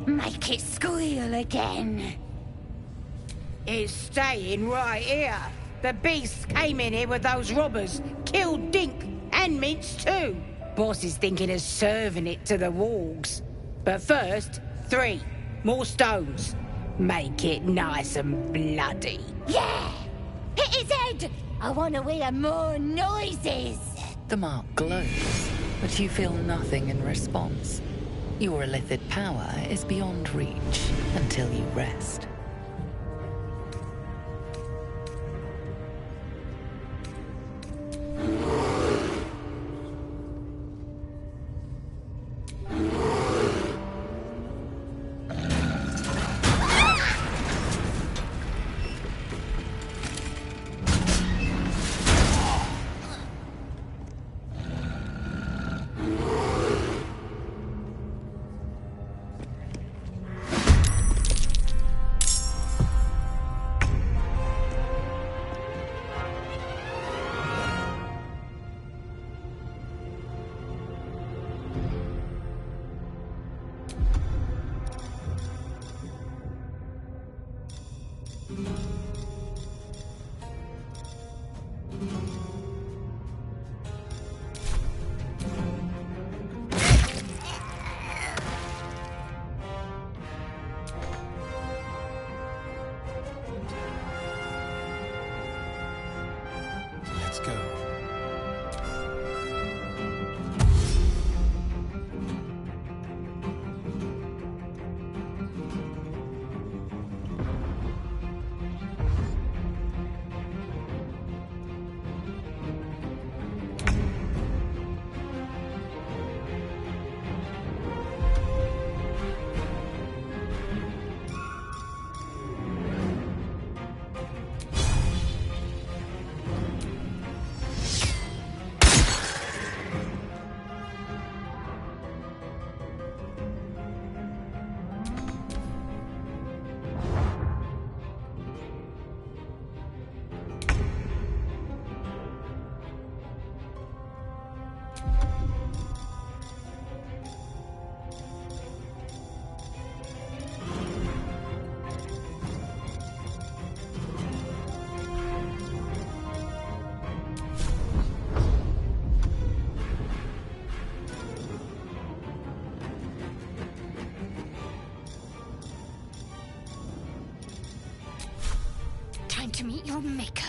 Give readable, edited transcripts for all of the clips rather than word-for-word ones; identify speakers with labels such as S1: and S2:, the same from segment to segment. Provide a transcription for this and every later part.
S1: Make it squeal again.
S2: It's staying right here. The beast came in here with those robbers, killed Dink and Mince too. Boss is thinking of serving it to the wargs. But first, 3 more stones. Make it nice and bloody.
S1: Yeah! Hit his head! I want to hear more noises!
S3: The mark glows, but you feel nothing in response. Your illithid power is beyond reach until you rest.
S4: Let's go.
S1: Time to meet your maker.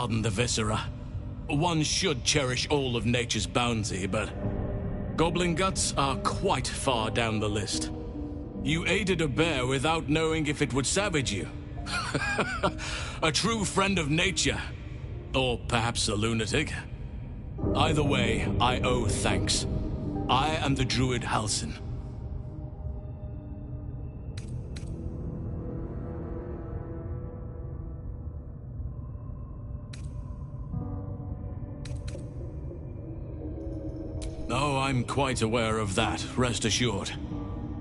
S4: Pardon the viscera. One should cherish all of nature's bounty, but goblin guts are quite far down the list. You aided a bear without knowing if it would savage you. A true friend of nature. Or perhaps a lunatic. Either way, I owe thanks. I am the druid Halsin. Oh, I'm quite aware of that, rest assured.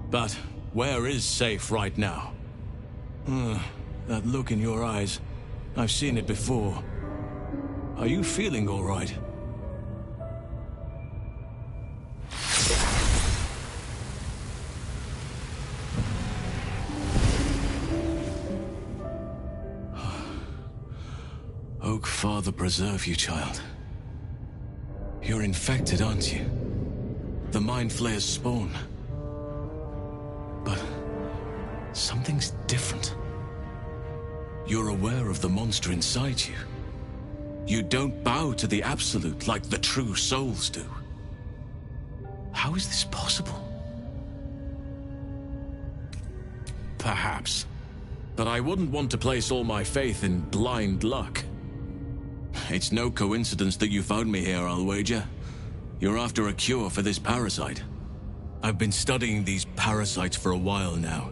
S4: But where is safe right now? That look in your eyes. I've seen it before. Are you feeling all right? Oak Father preserve you, child. You're infected, aren't you? The Mind Flayer's spawn. But something's different. You're aware of the monster inside you. You don't bow to the Absolute like the true souls do. How is this possible? Perhaps. But I wouldn't want to place all my faith in blind luck. It's no coincidence that you found me here, I'll wager. You're after a cure for this parasite. I've been studying these parasites for a while now.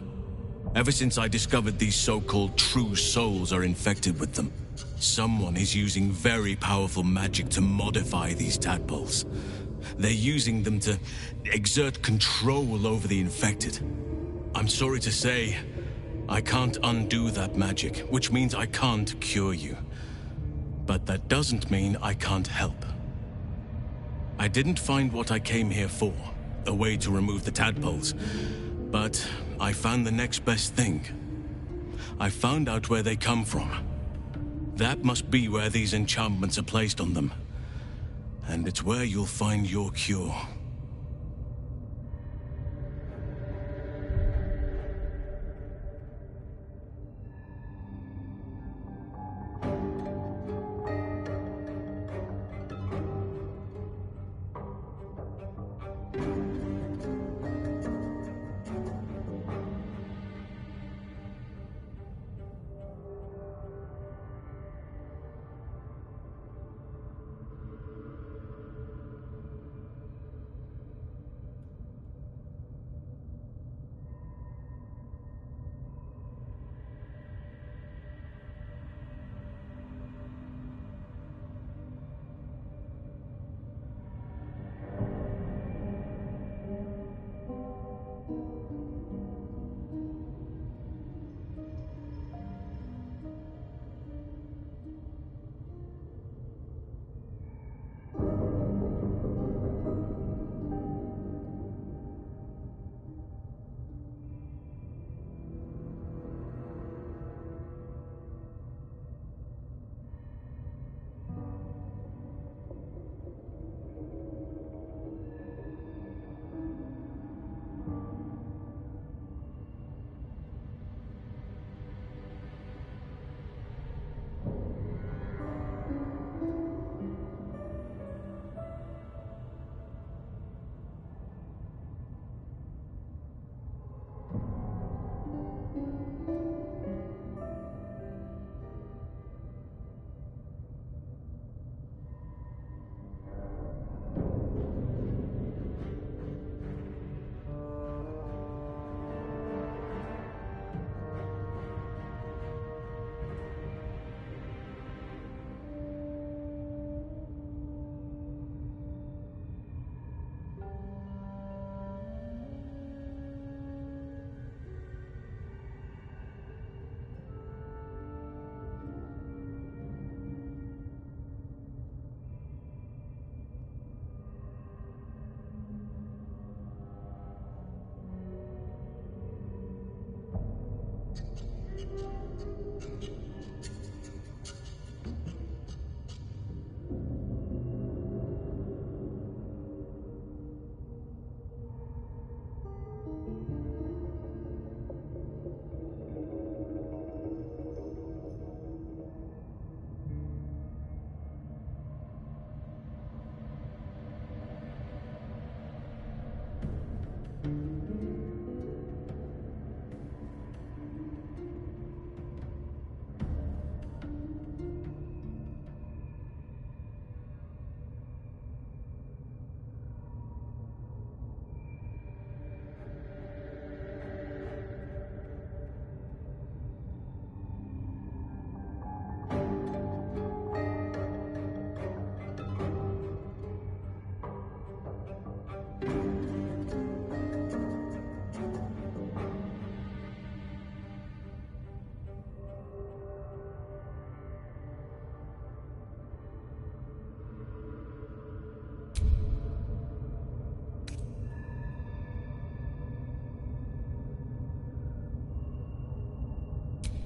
S4: Ever since I discovered these so-called true souls are infected with them. Someone is using very powerful magic to modify these tadpoles. They're using them to exert control over the infected. I'm sorry to say, I can't undo that magic, which means I can't cure you. But that doesn't mean I can't help. I didn't find what I came here for, a way to remove the tadpoles, but I found the next best thing. I found out where they come from. That must be where these enchantments are placed on them. And it's where you'll find your cure.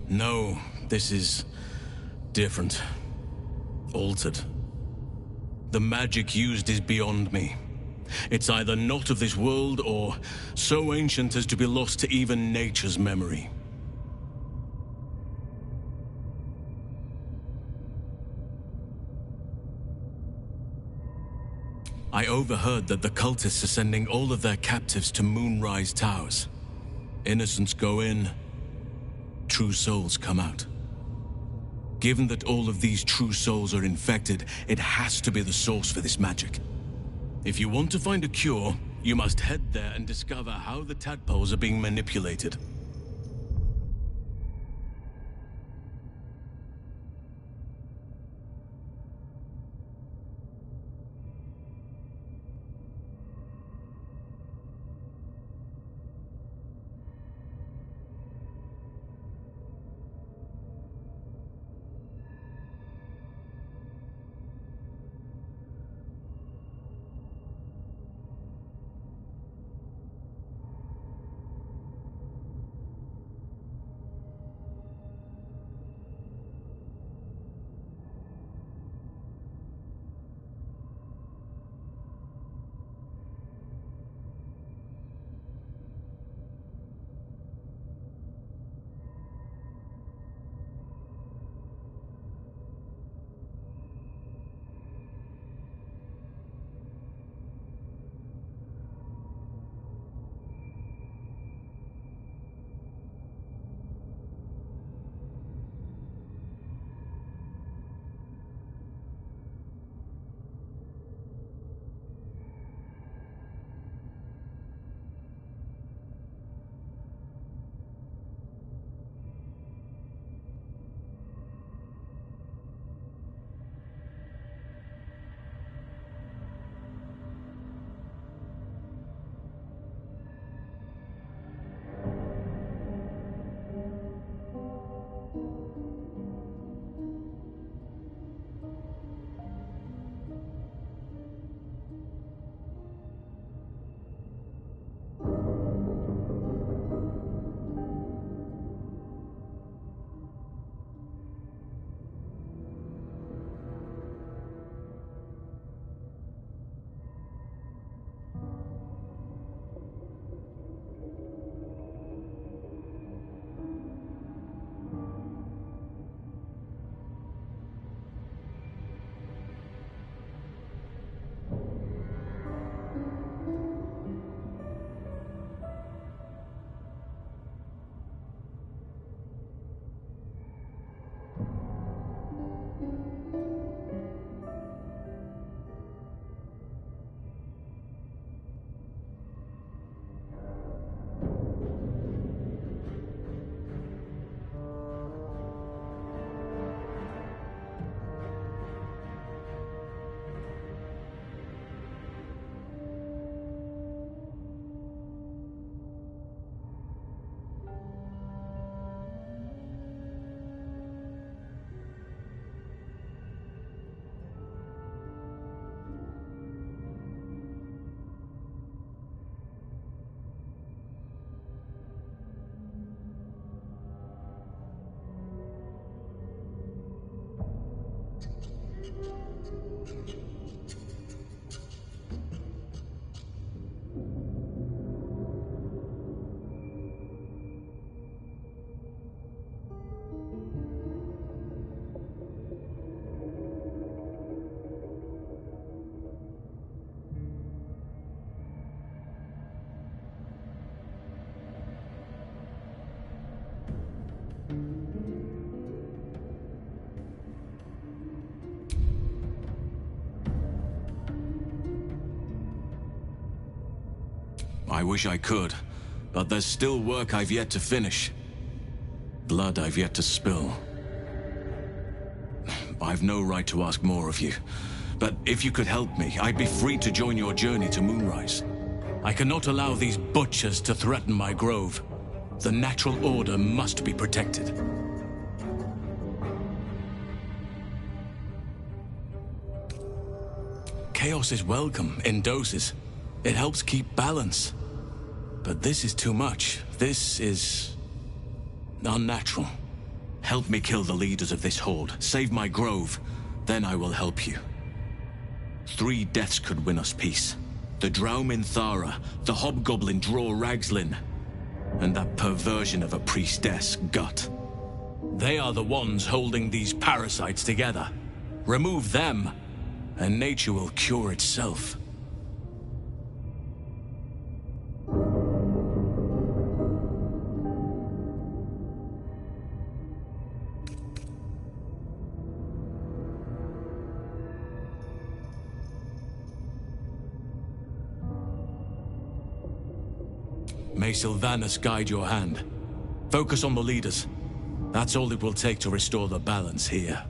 S4: No, this is different. Altered. The magic used is beyond me. It's either not of this world or so ancient as to be lost to even nature's memory. I overheard that the cultists are sending all of their captives to Moonrise Towers. Innocents go in, true souls come out. Given that all of these true souls are infected, it has to be the source for this magic. If you want to find a cure, you must head there and discover how the tadpoles are being manipulated. I wish I could, but there's still work I've yet to finish. Blood I've yet to spill. I've no right to ask more of you, but if you could help me, I'd be free to join your journey to Moonrise. I cannot allow these butchers to threaten my grove. The natural order must be protected. Chaos is welcome in doses. It helps keep balance. But this is too much. This is unnatural. Help me kill the leaders of this horde. Save my grove. Then I will help you. 3 deaths could win us peace. The Drow Minthara, the Hobgoblin Draw Ragslin, and that perversion of a priestess, Gut. They are the ones holding these parasites together. Remove them, and nature will cure itself. May Sylvanus guide your hand. Focus on the leaders. That's all it will take to restore the balance here.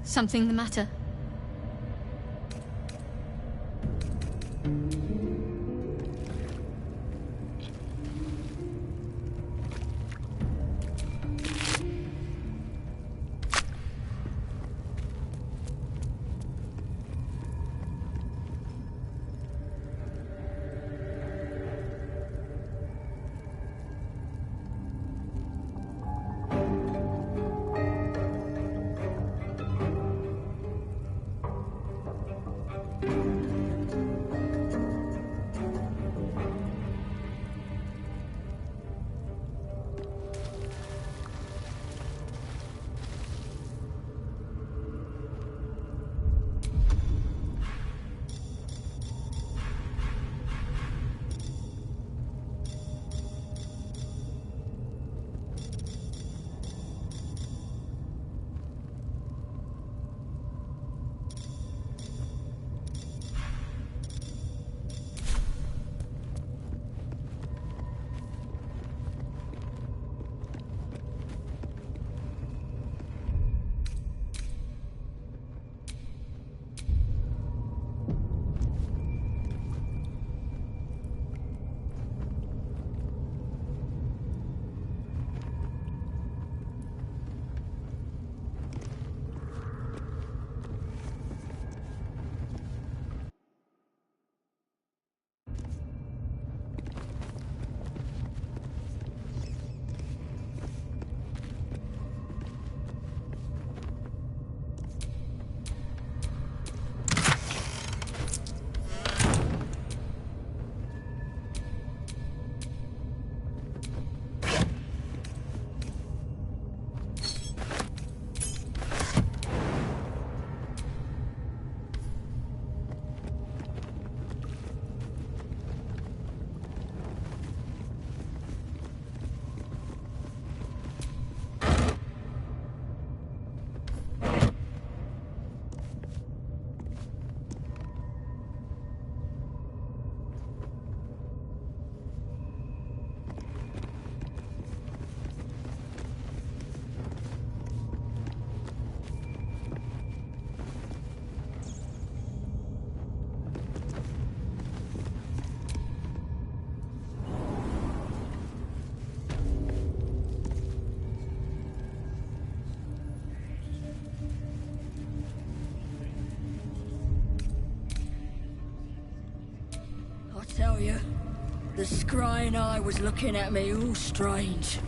S1: Something the matter?
S5: you. The scrying eye was looking at me all strange.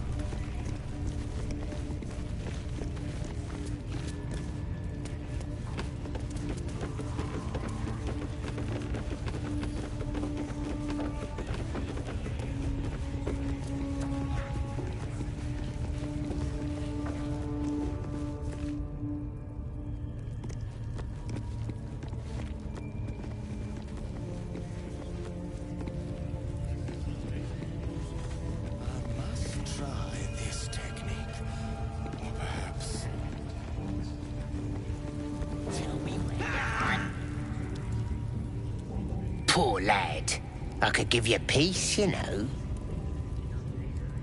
S6: Poor lad. I could give you peace, you know.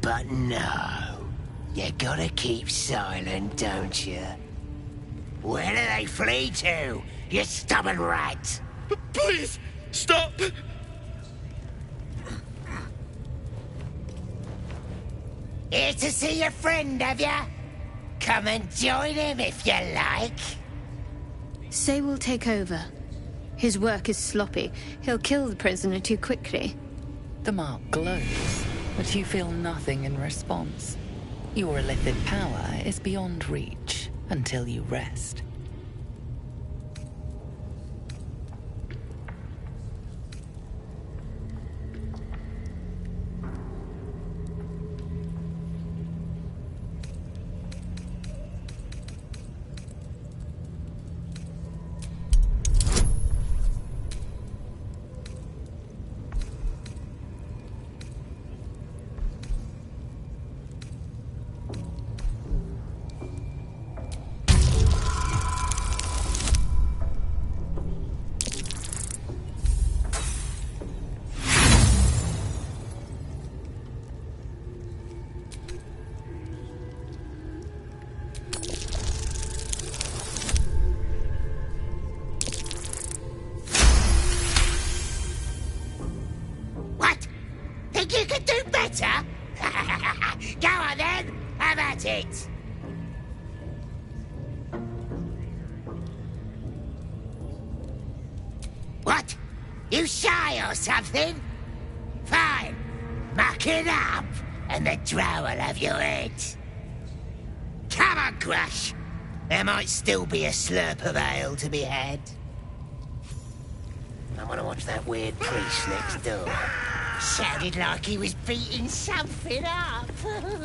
S6: But no. You gotta keep silent, don't you? Where do they flee to, you stubborn rat?
S7: Please, stop!
S6: Here to see your friend, have ya? Come and join him if you like.
S8: Say we'll take over. His work is sloppy. He'll kill the prisoner too quickly.
S3: The mark glows, but you feel nothing in response. Your illithid power is beyond reach until you rest.
S6: You could do better? Go on then, have at it! What? You shy or something? Fine, muck it up, and the drow will have your head. Come on, Crush. There might still be a slurp of ale to be had. I want to watch that weird priest next door. Sounded like he was beating something up.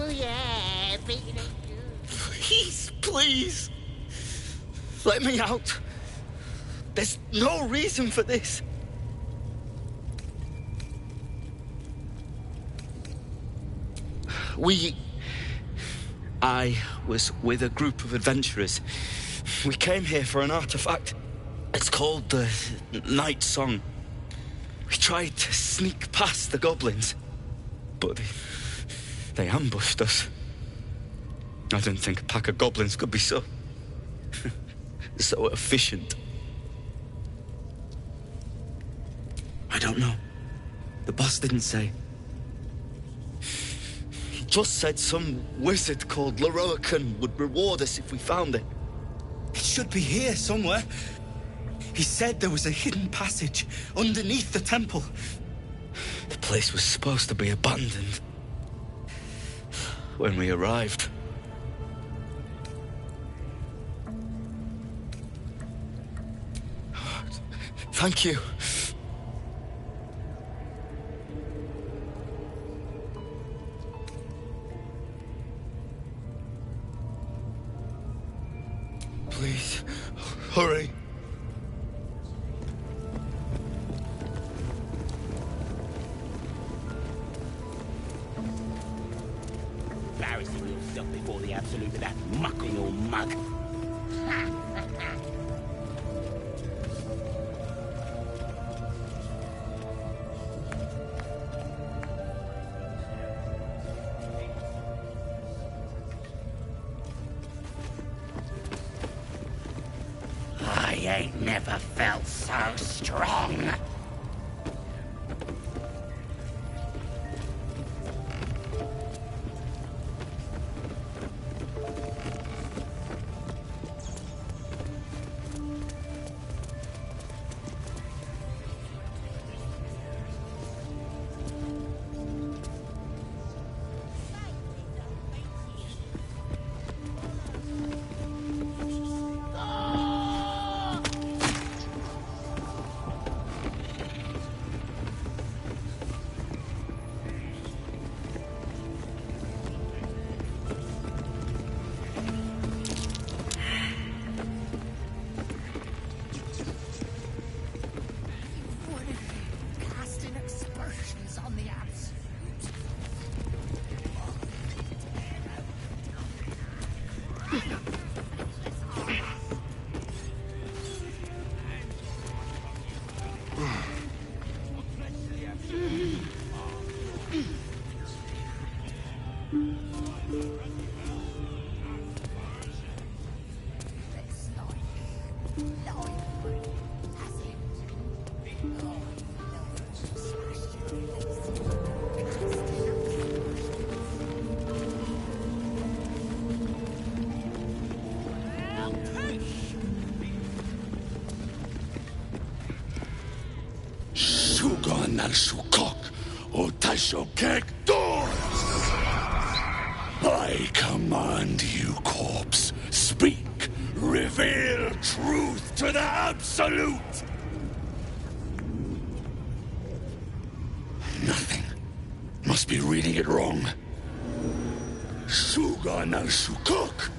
S6: Yeah, beating it good.
S7: Please, please. Let me out. There's no reason for this. I was with a group of adventurers. We came here for an artifact. It's called the Night Song. We tried to sneak past the goblins, but they ambushed us. I didn't think a pack of goblins could be so efficient. I don't know. The boss didn't say. He just said some wizard called Leroican would reward us if we found it.
S9: It should be here somewhere. He said there was a hidden passage underneath the temple.
S7: The place was supposed to be abandoned when we arrived. Thank you. Please, hurry.
S6: Embarrassing yourself before the absolute of that muck on your mug. I ain't never felt so strong.
S10: Sugan al Shukok, O Taishokek Dor! I command you, corpse. Speak. Reveal truth to the Absolute! Nothing. Must be reading it wrong. Sugan al Shukok!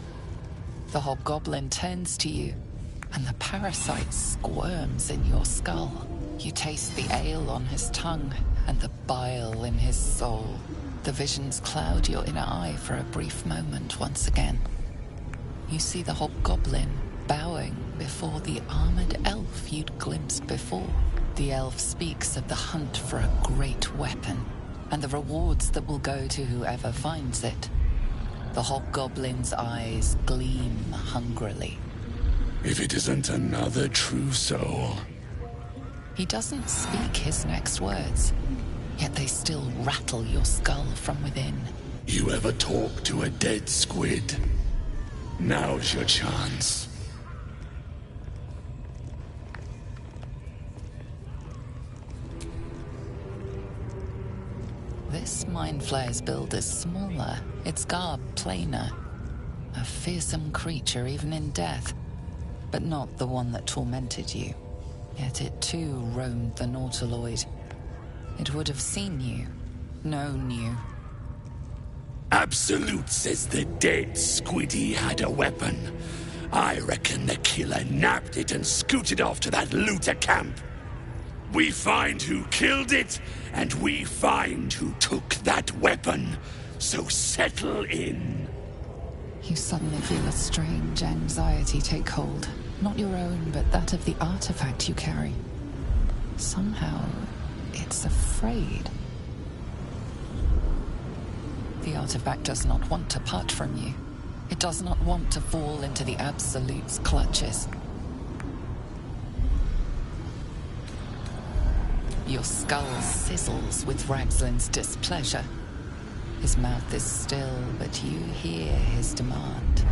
S3: The hobgoblin turns to you, and the parasite squirms in your skull. You taste the ale on his tongue, and the bile in his soul. The visions cloud your inner eye for a brief moment once again. You see the hobgoblin bowing before the armored elf you'd glimpsed before. The elf speaks of the hunt for a great weapon, and the rewards that will go to whoever finds it. The hobgoblin's eyes gleam hungrily.
S10: If it isn't another true soul.
S3: He doesn't speak his next words, yet they still rattle your skull from within.
S10: You ever talk to a dead squid? Now's your chance.
S3: This Mind Flayer's build is smaller, its garb plainer. A fearsome creature even in death, but not the one that tormented you. Yet it too roamed the Nautiloid. It would have seen you, known you.
S10: Absolute says the dead squiddy had a weapon. I reckon the killer nabbed it and scooted off to that looter camp. We find who killed it, and we find who took that weapon. So settle in.
S3: You suddenly feel a strange anxiety take hold. Not your own, but that of the artifact you carry. Somehow, it's afraid. The artifact does not want to part from you. It does not want to fall into the Absolute's clutches. Your skull sizzles with Ragslin's displeasure. His mouth is still, but you hear his demand.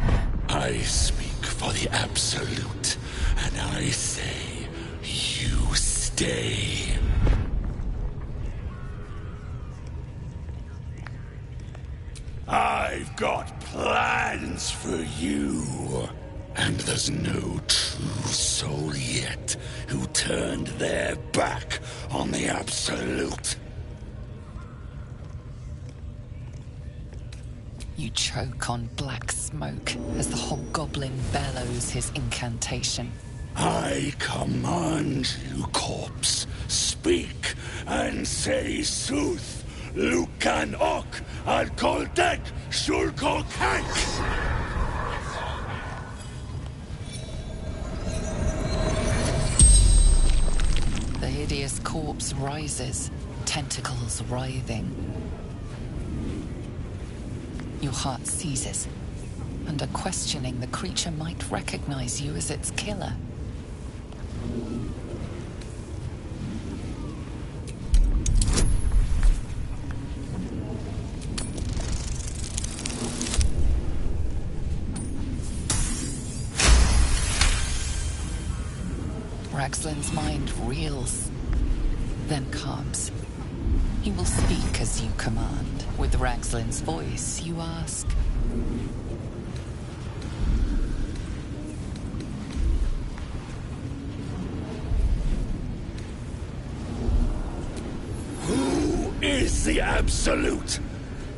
S10: I speak for the Absolute, and I say, you stay. I've got plans for you. And there's no true soul yet who turned their back on the Absolute.
S3: You choke on black smoke as the hobgoblin bellows his incantation.
S10: I command you, corpse, speak and say sooth. Lucan ok al koldek shulkok hank.
S3: The hideous corpse rises, tentacles writhing. Your heart seizes. Under questioning, the creature might recognize you as its killer. Ragslin's mind reels, then calms. He will speak as you command. With Ragslin's voice, you ask.
S10: Who is the Absolute?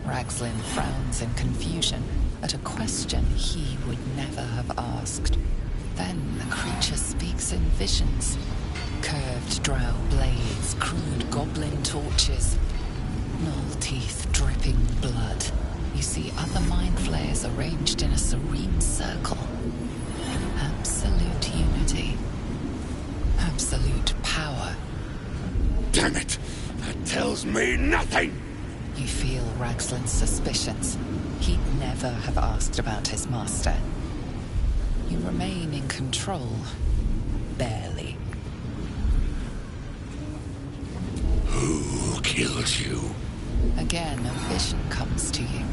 S3: Ragslin frowns in confusion at a question he would never have asked. Then the creature speaks in visions. Curved drow blades, crude goblin torches, null teeth dripping blood. You see other mind flayers arranged in a serene circle. Absolute unity. Absolute power.
S10: Damn it! That tells me nothing!
S3: You feel Ragslin's suspicions. He'd never have asked about his master. You remain in control. Barely.
S10: Who killed you?
S3: Again, a vision comes to you.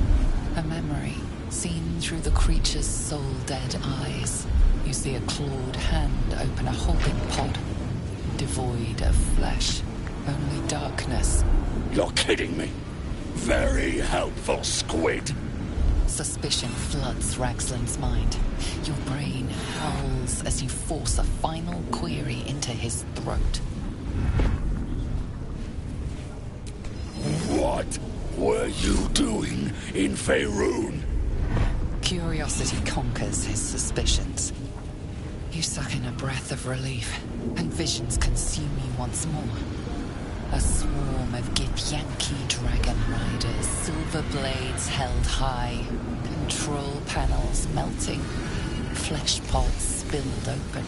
S3: A memory, seen through the creature's soul-dead eyes. You see a clawed hand open a holding pod, devoid of flesh. Only darkness.
S10: You're kidding me. Very helpful, Squid.
S3: Suspicion floods Ragsland's mind. Your brain howls as you force a final query into his throat.
S10: What were you doing in Faerun?
S3: Curiosity conquers his suspicions. You suck in a breath of relief, and visions consume you once more. A swarm of Githyanki dragon riders, silver blades held high, control panels melting, flesh pods spilled open.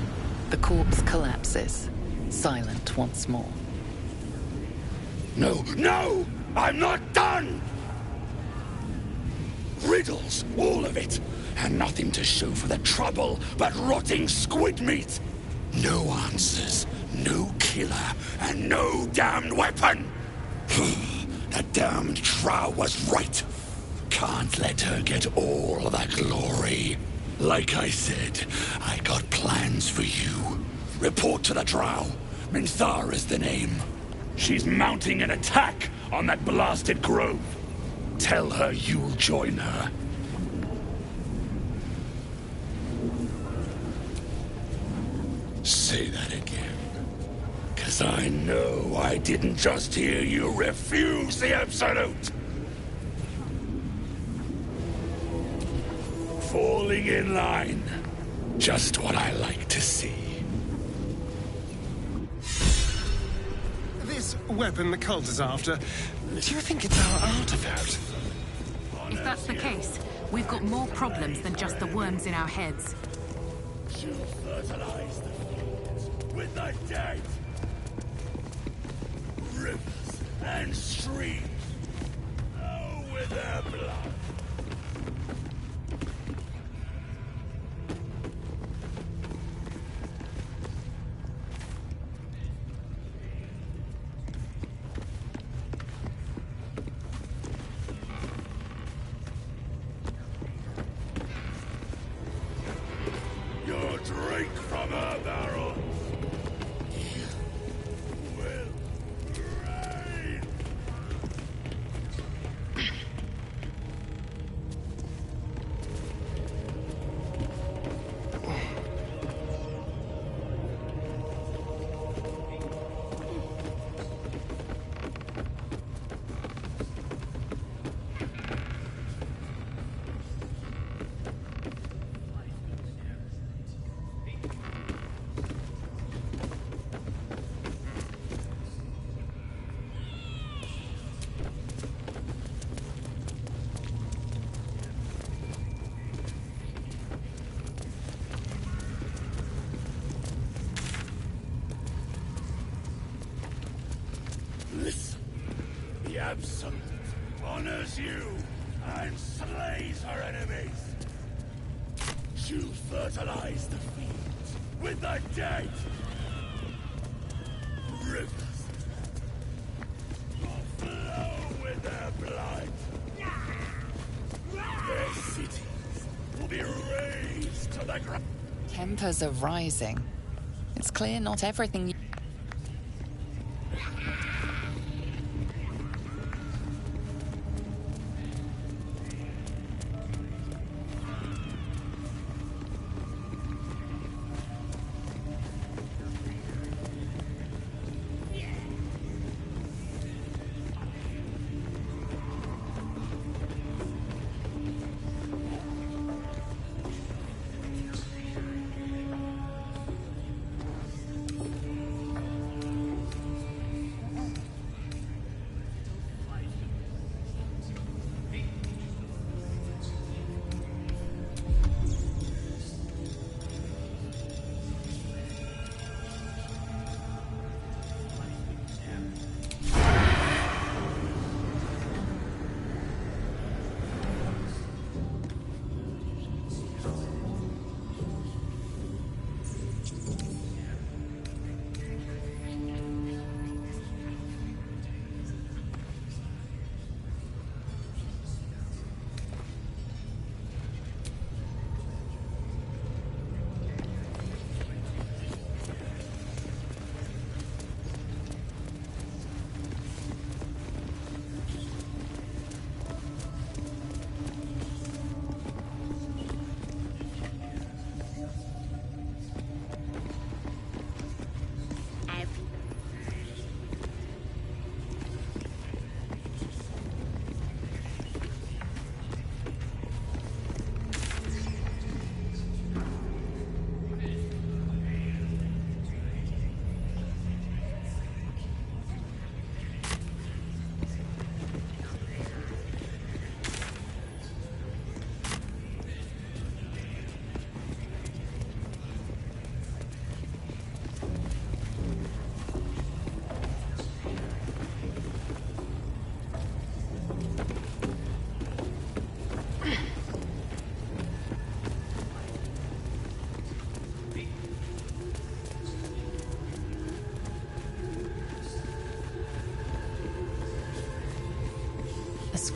S3: The corpse collapses, silent once more.
S10: No, no! I'm not done! Riddles, all of it, and nothing to show for the trouble but rotting squid meat. No answers, no killer, and no damned weapon! That damned Trow was right. Can't let her get all the glory. Like I said, I got plans for you. Report to the Drow. Minthar is the name. She's mounting an attack on that blasted grove. Tell her you'll join her. Say that again. 'Cause I know I didn't just hear you refuse the Absolute. Falling in line. Just what I like to see.
S11: This weapon the cult is after, do you think it's our artifact?
S12: If that's the case, we've got more problems than just the worms in our heads.
S10: To fertilize the fields with the dead. Rivers and streams. Oh, with their blood. Your drink from her barrel. Will rain. Listen, the Absolute honors you and slays her enemies. She'll fertilize the fields with the dead. Rivers will flow with their blood. Their cities will be razed to the ground.
S3: Tempers are rising. It's clear not everything.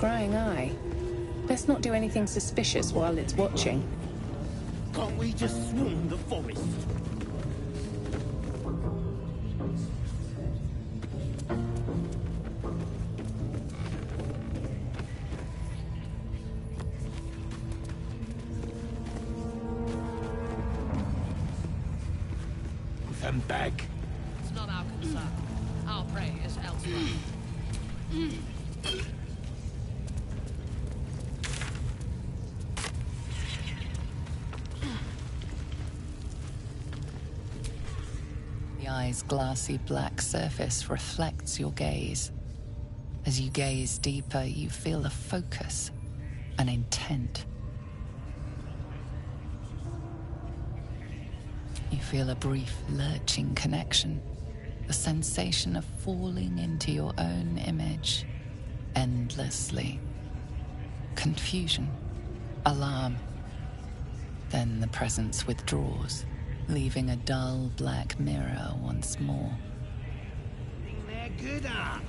S12: scrying eye. Let's not do anything suspicious while it's watching.
S11: Can't we just swarm the forest? Them back.
S13: It's not our concern. Our prey is elsewhere.
S3: The eye's glassy black surface reflects your gaze. As you gaze deeper, you feel a focus, an intent. You feel a brief, lurching connection, the sensation of falling into your own image endlessly. Confusion, alarm. Then the presence withdraws, leaving a dull black mirror once more.
S11: They're good at.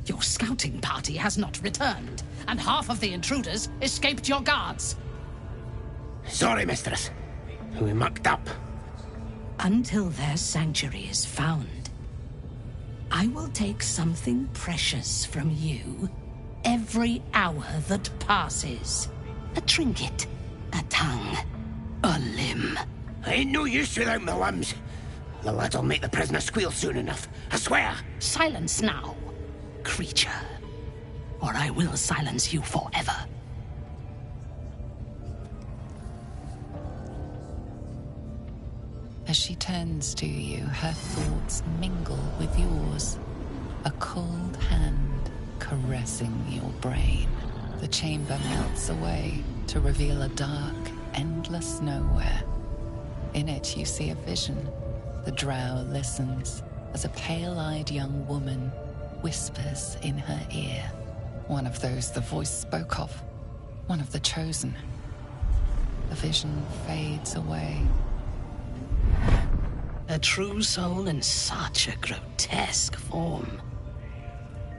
S13: Your scouting party has not returned, and half of the intruders escaped your guards.
S6: Sorry, mistress. We mucked up.
S13: Until their sanctuary is found, I will take something precious from you every hour that passes. A trinket, a tongue, a limb.
S6: I ain't no use without my limbs. The lads'll make the prisoner squeal soon enough, I swear.
S13: Silence now, creature, or I will silence you forever.
S3: As she turns to you, her thoughts mingle with yours. A cold hand caressing your brain. The chamber melts away to reveal a dark, endless nowhere. In it, you see a vision. The drow listens as a pale-eyed young woman whispers in her ear. One of those the voice spoke of. One of the chosen. The vision fades away.
S13: A true soul in such a grotesque form.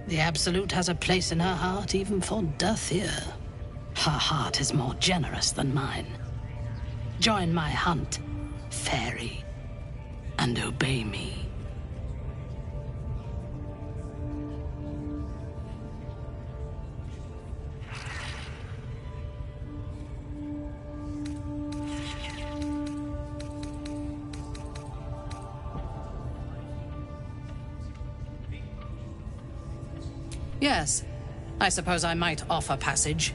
S13: The Absolute has a place in her heart even for Dathir. Her heart is more generous than mine. Join my hunt, fairy, and obey me. Yes, I suppose I might offer passage.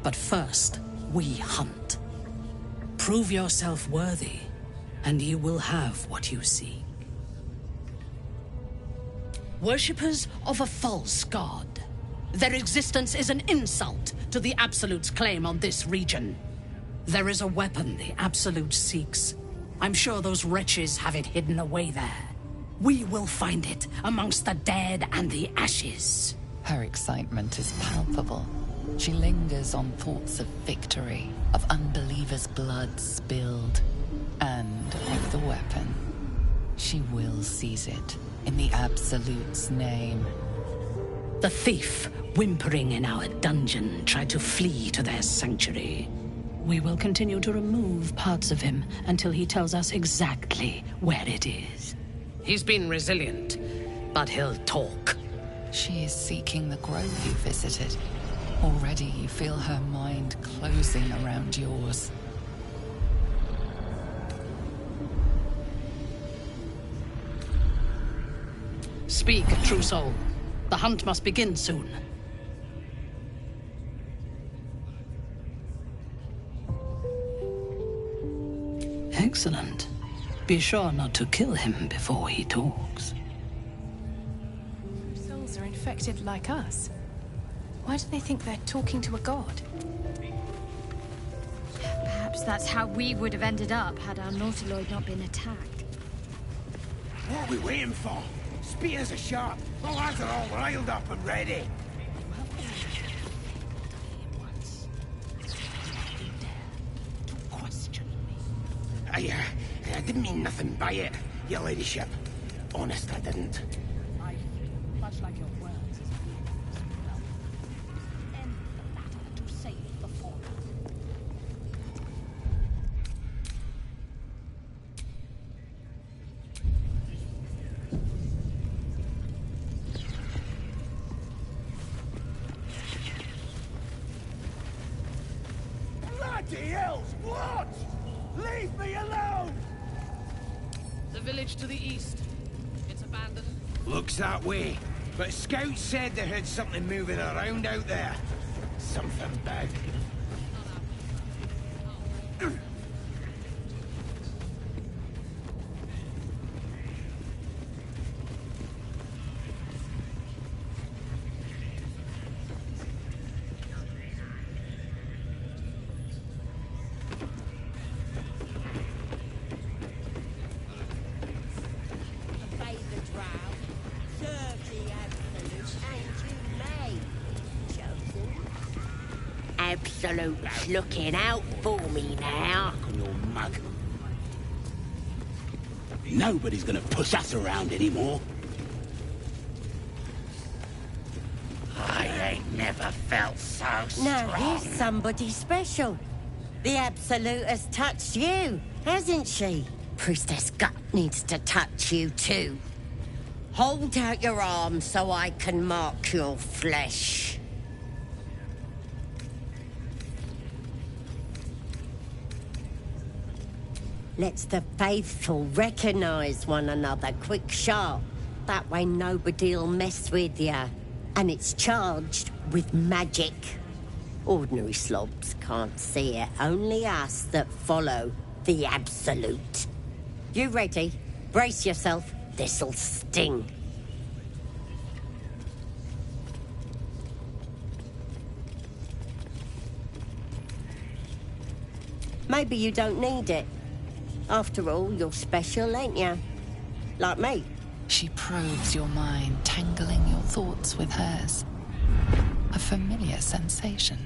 S13: But first, we hunt. Prove yourself worthy, and you will have what you seek. Worshippers of a false god. Their existence is an insult to the Absolute's claim on this region. There is a weapon the Absolute seeks. I'm sure those wretches have it hidden away there. We will find it amongst the dead and the ashes.
S3: Her excitement is palpable. She lingers on thoughts of victory, of unbelievers' blood spilled, and of the weapon. She will seize it, in the Absolute's name.
S13: The thief, whimpering in our dungeon, tried to flee to their sanctuary. We will continue to remove parts of him until he tells us exactly where it is. He's been resilient, but he'll talk.
S3: She is seeking the grove you visited. Already you feel her mind closing around yours.
S13: Speak, true soul. The hunt must begin soon. Excellent. Be sure not to kill him before he talks.
S12: Souls are infected like us. Why do they think they're talking to a god?
S8: Perhaps that's how we would have ended up had our Nautiloid not been attacked.
S6: What are we waiting for? Spears are sharp. The lads are all riled up and ready. didn't mean nothing by it, your ladyship. Honest, I didn't.
S13: Much like your words, end the matter to save the fallen.
S10: Bloody hells, what? Leave me alone!
S13: The village to the east. It's abandoned.
S6: Looks that way. But scouts said they heard something moving around out there. Something big.
S14: Obey the drow. Serve the absolute, and you may, chosen. Absolute's looking out for me now.
S6: On your mug. Nobody's gonna push us around anymore. I ain't never felt so strong.
S14: Now here's somebody special. The Absolute has touched you, hasn't she? Priestess Gut needs to touch you too. Hold out your arm so I can mark your flesh. Let's the faithful recognize one another quick sharp. That way nobody'll mess with you. And it's charged with magic. Ordinary slobs can't see it. Only us that follow the Absolute. You ready? Brace yourself. This'll sting. Maybe you don't need it. After all, you're special, ain't you? Like me.
S3: She probes your mind, tangling your thoughts with hers. A familiar sensation.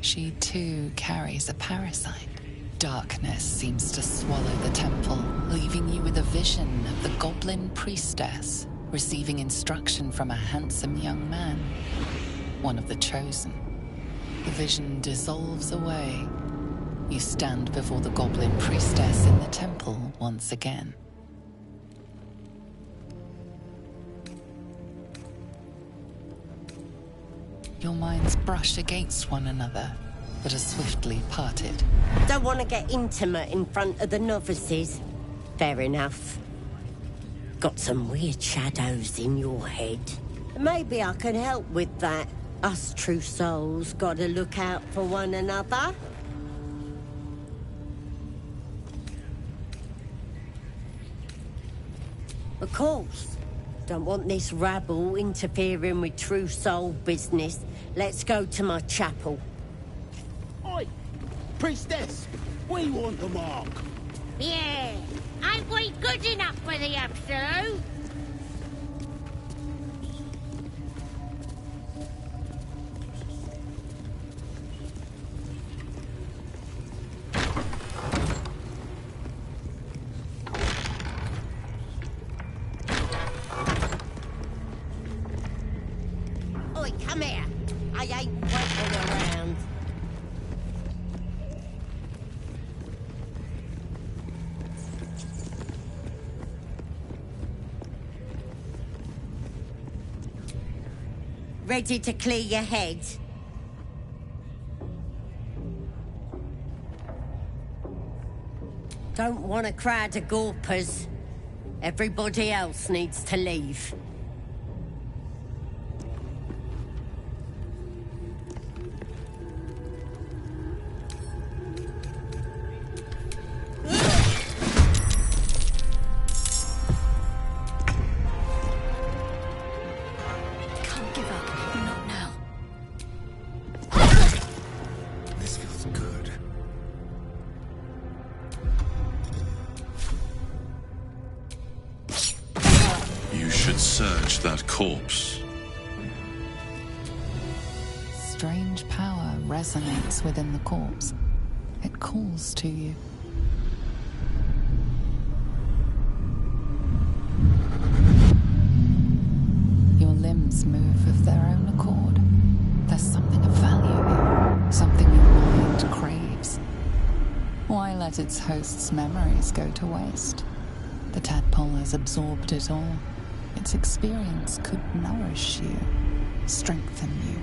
S3: She too carries a parasite. Darkness seems to swallow the temple, leaving you with a vision of the goblin priestess receiving instruction from a handsome young man, one of the chosen. The vision dissolves away. You stand before the goblin priestess in the temple once again. Your minds brush against one another, but are swiftly parted.
S14: Don't want to get intimate in front of the novices. Fair enough. Got some weird shadows in your head. Maybe I can help with that. Us true souls gotta look out for one another. Of course. Don't want this rabble interfering with true soul business. Let's go to my chapel.
S6: Oi! Priestess! We want the mark!
S14: Yeah, ain't we good enough for the Absolute? Oi, come here. I ain't waiting around. Ready to clear your head? Don't want a crowd of gawpers. Everybody else needs to leave.
S5: Can't give up. Not now.
S11: This feels good.
S4: You should search that corpse.
S3: Strange power resonates within the corpse. It calls to you. let its host's memories go to waste. The tadpole has absorbed it all. Its experience could nourish you, strengthen you.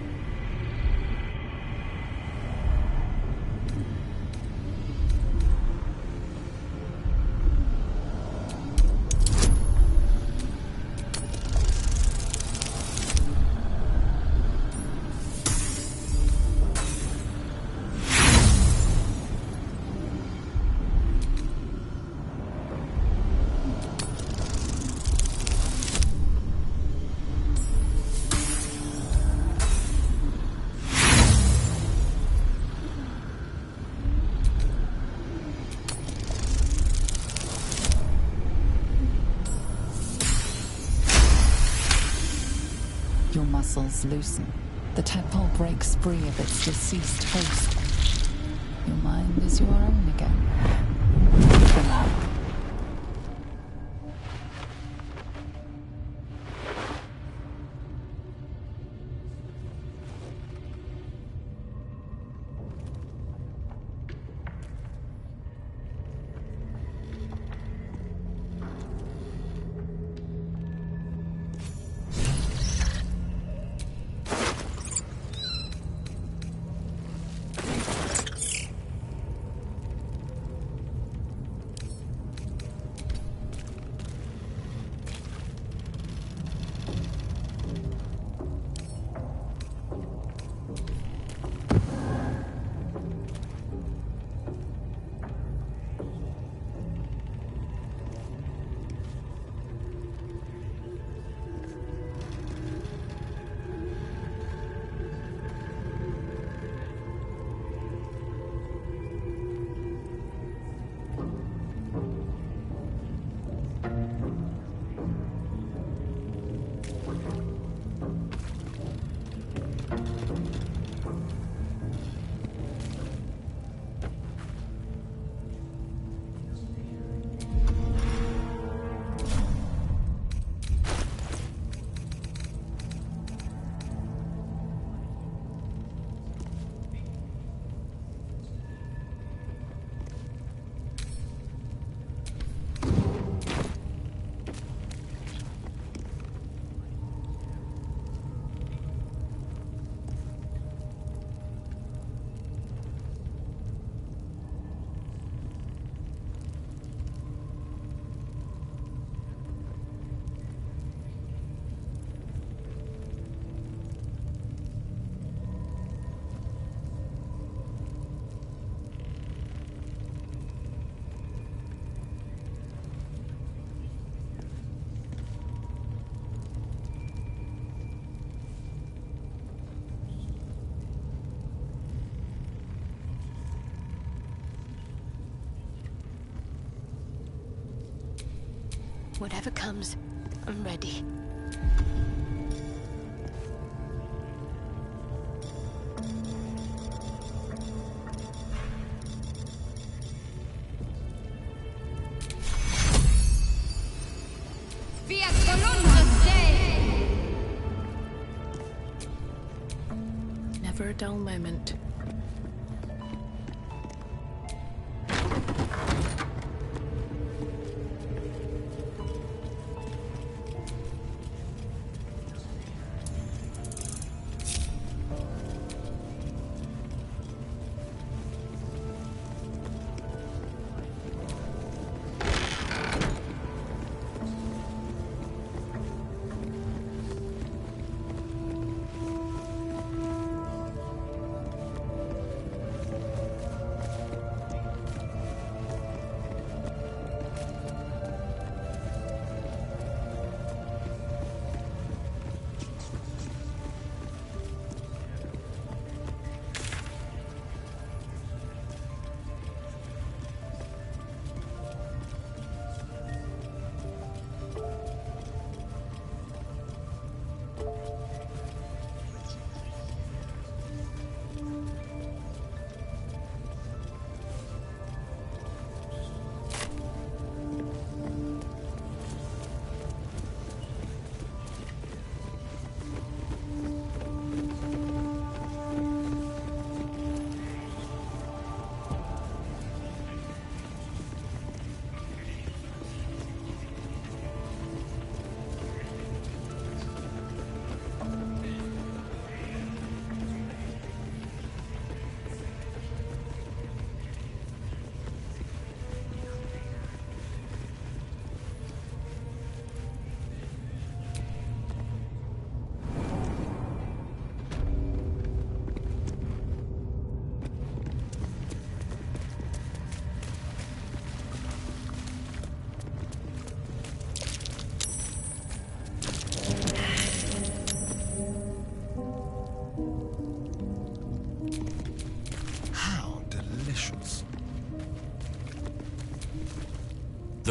S3: Your muscles loosen. The tadpole breaks free of its deceased host. Your mind is your own again. For now.
S8: Whatever comes, I'm ready.
S15: Never a dull moment.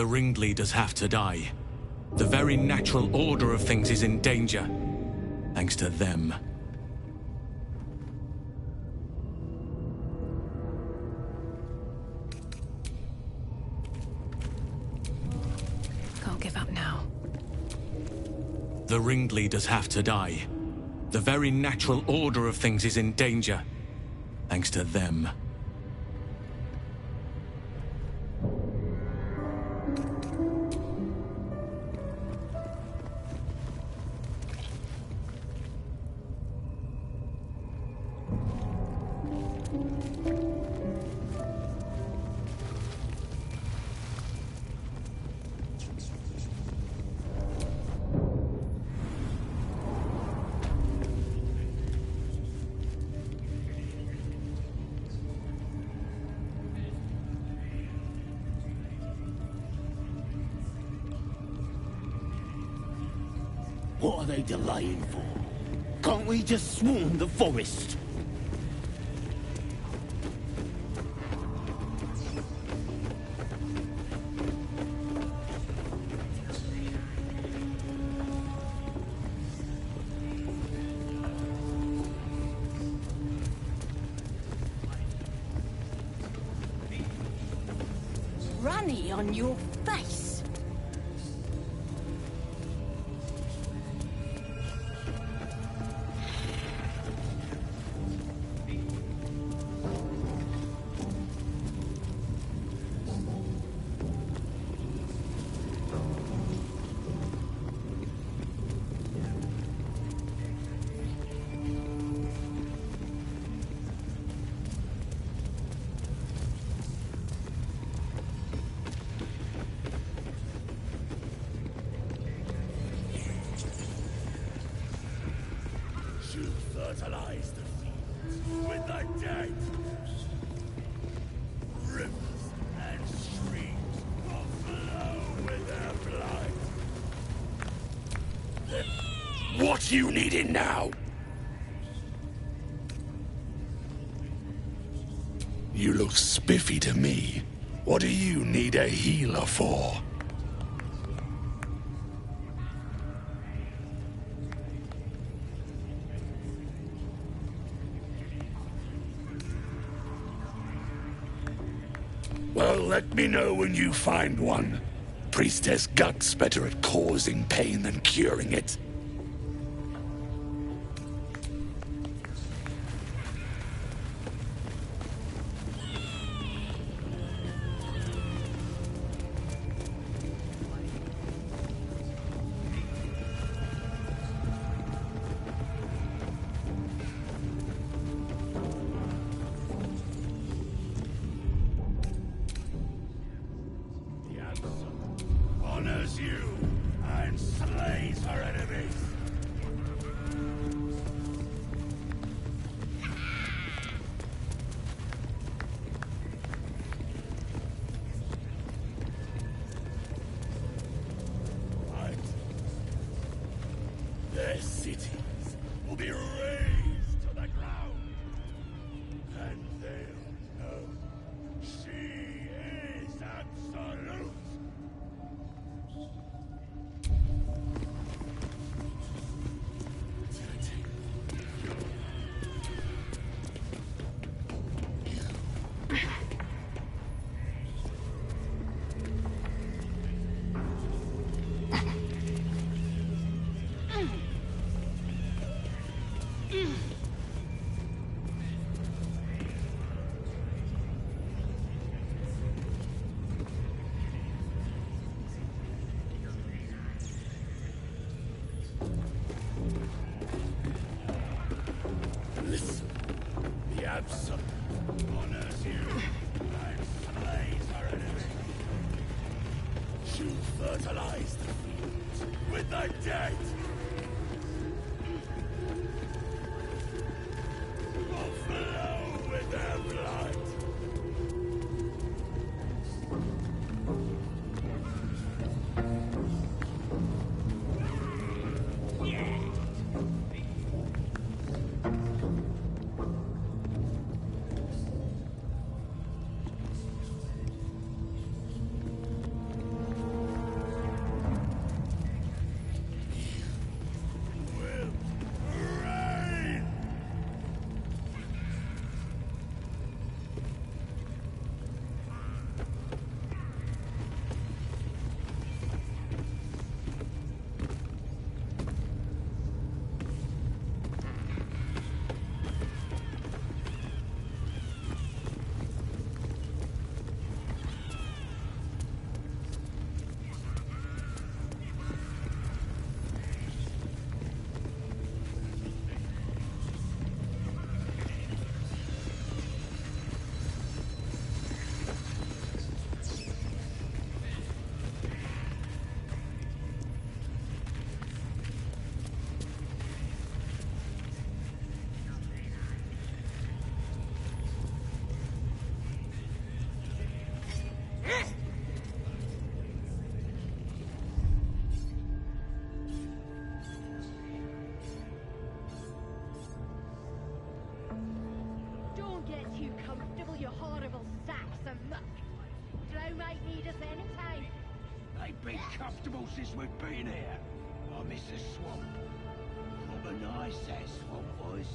S4: The ringleaders have to die. The very natural order of things is in danger, thanks to them.
S15: Can't give up now.
S4: The ringleaders have to die. The very natural order of things is in danger, thanks to them.
S10: What are they delaying for? Can't we just swarm the forest?
S5: Runny on your face.
S10: Fertilize the fields with the dead. Rivers and streams will flow with their blood. What you needing now? You look spiffy to me. What do you need a healer for? Well, let me know when you find one. Priestess Gut's better at causing pain than curing it. Honors you and slays her enemies. Right. Their cities will be razed to the ground, and they'll know she is absolute. Listen, the Absolute honors you and slays her enemy. She'll fertilize the fields with the dead. Will flow with their blood.
S1: you horrible sacks of muck. Flow might need us any time.
S10: They've been comfortable since we've been here. I miss the swamp. Proper nice that swamp was.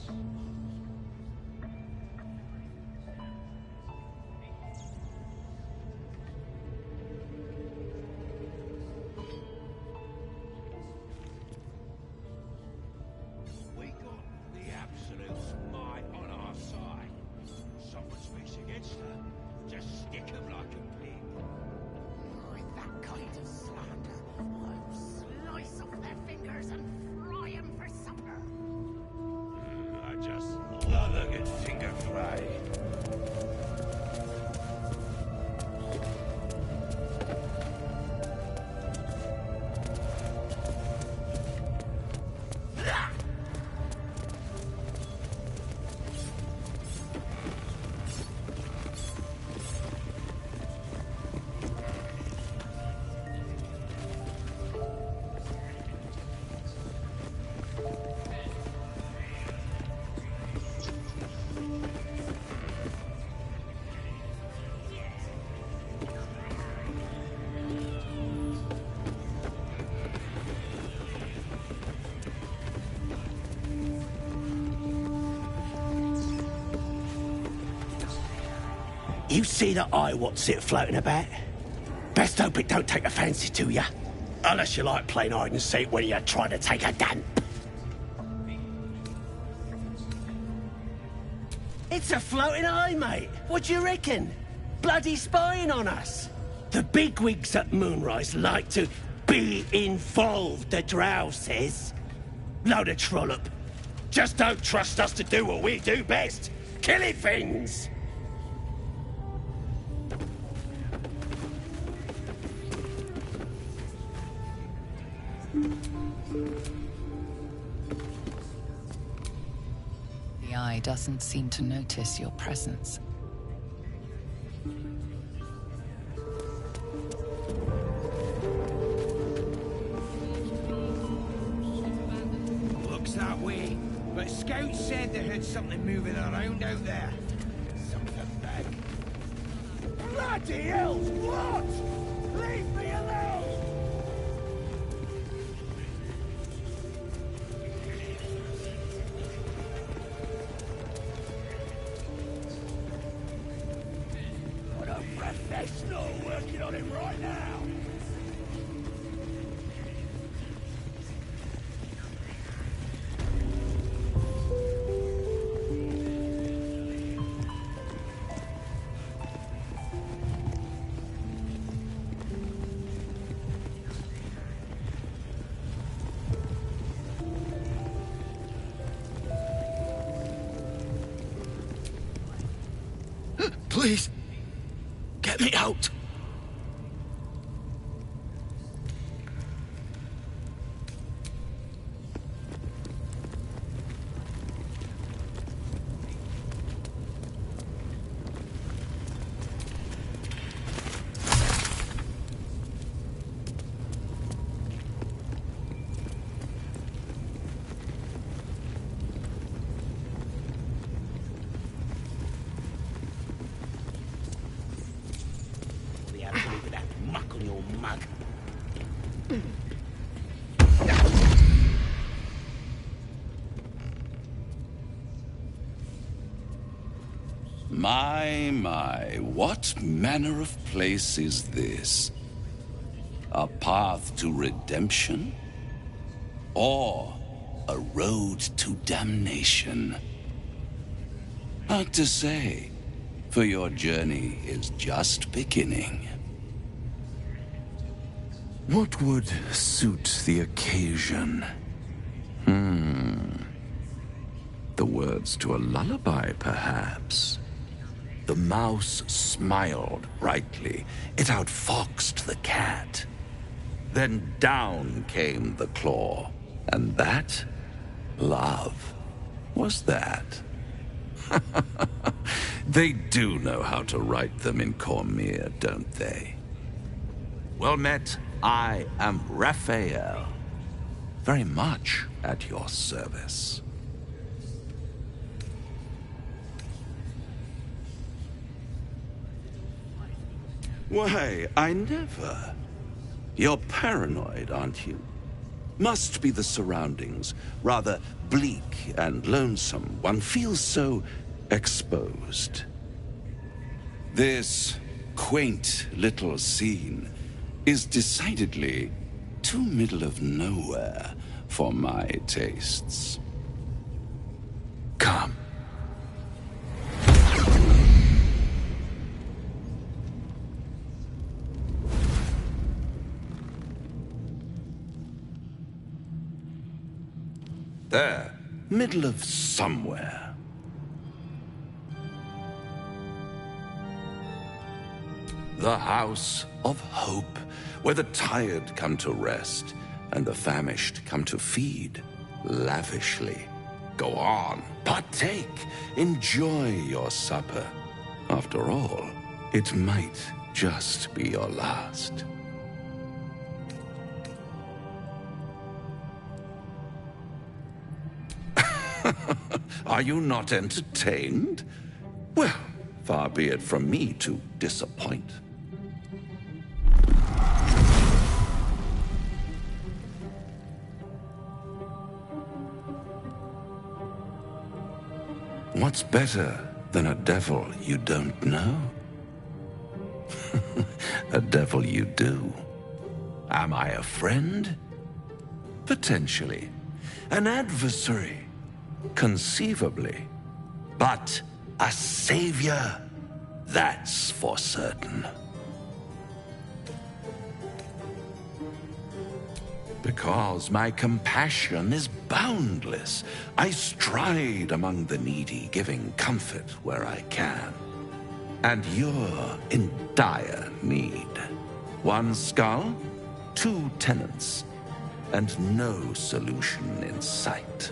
S10: We got the Absolute's might on our side. Someone speaks against her, just stick 'em like a pig.
S5: With that kind of slander, I'll slice off their fingers and fry 'em for supper.
S10: I just love a good finger fry. You see the eye what's it floating about? Best hope it don't take a fancy to you. Unless you like playing hide and seek when you're trying to take a dump. It's a floating eye, mate. What do you reckon? Bloody spying on us. The bigwigs at Moonrise like to be involved, the drow says. Load of trollop. Just don't trust us to do what we do best. Killing things.
S3: The eye doesn't seem to notice your presence.
S10: Looks that way, but scouts said they heard something moving around out there. Something big. Bloody hell! What? Leave me alone! Got a professional working on him right now. Please, get me out. With that muck on your mug.
S16: My, what manner of place is this? A path to redemption? Or a road to damnation? Hard to say, for your journey is just beginning.
S17: What would suit the occasion? The words to a lullaby, perhaps. The mouse smiled brightly. It outfoxed the cat. Then down came the claw. And that, love, was that. They do know how to write them in Cormyr, don't they? Well met, I am Raphael. Very much at your service.
S16: Why, I never. You're paranoid, aren't you? Must be the surroundings. Rather bleak and lonesome. One feels so exposed. This quaint little scene is decidedly too middle of nowhere for my tastes. Come. There, middle of somewhere. The House of Hope, where the tired come to rest and the famished come to feed lavishly. Go on, partake, enjoy your supper. After all, it might just be your last. Are you not entertained? Well, far be it from me to disappoint. What's better than a devil you don't know? A devil you do. Am I a friend? Potentially. An adversary? Conceivably. But a savior? That's for certain. Because my compassion is boundless. I stride among the needy, giving comfort where I can. And you're in dire need. One skull, 2 tenants, and no solution in sight.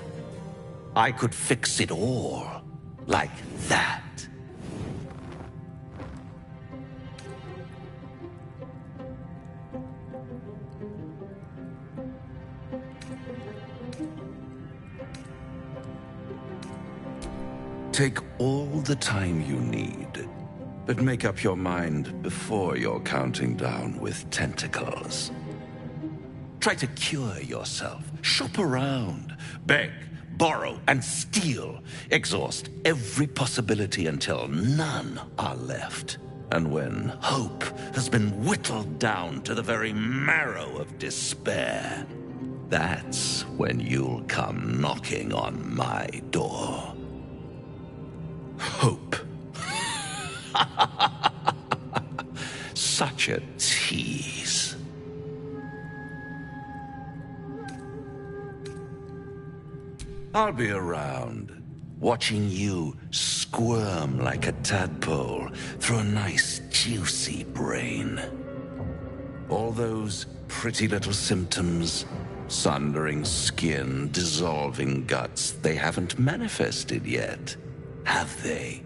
S16: I could fix it all, like that. Take all the time you need, but make up your mind before you're counting down with tentacles. Try to cure yourself, shop around, beg, borrow, and steal. Exhaust every possibility until none are left. And when hope has been whittled down to the very marrow of despair, that's when you'll come knocking on my door. Hope. Such a tease. I'll be around, watching you squirm like a tadpole through a nice, juicy brain. All those pretty little symptoms, sundering skin, dissolving guts, they haven't manifested yet, have they?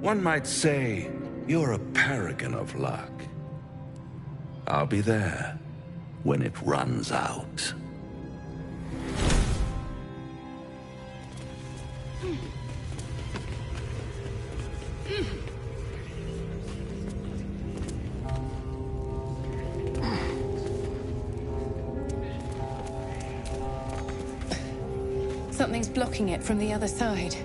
S16: One might say you're a paragon of luck. I'll be there when it runs out.
S15: Something's blocking it from the other side.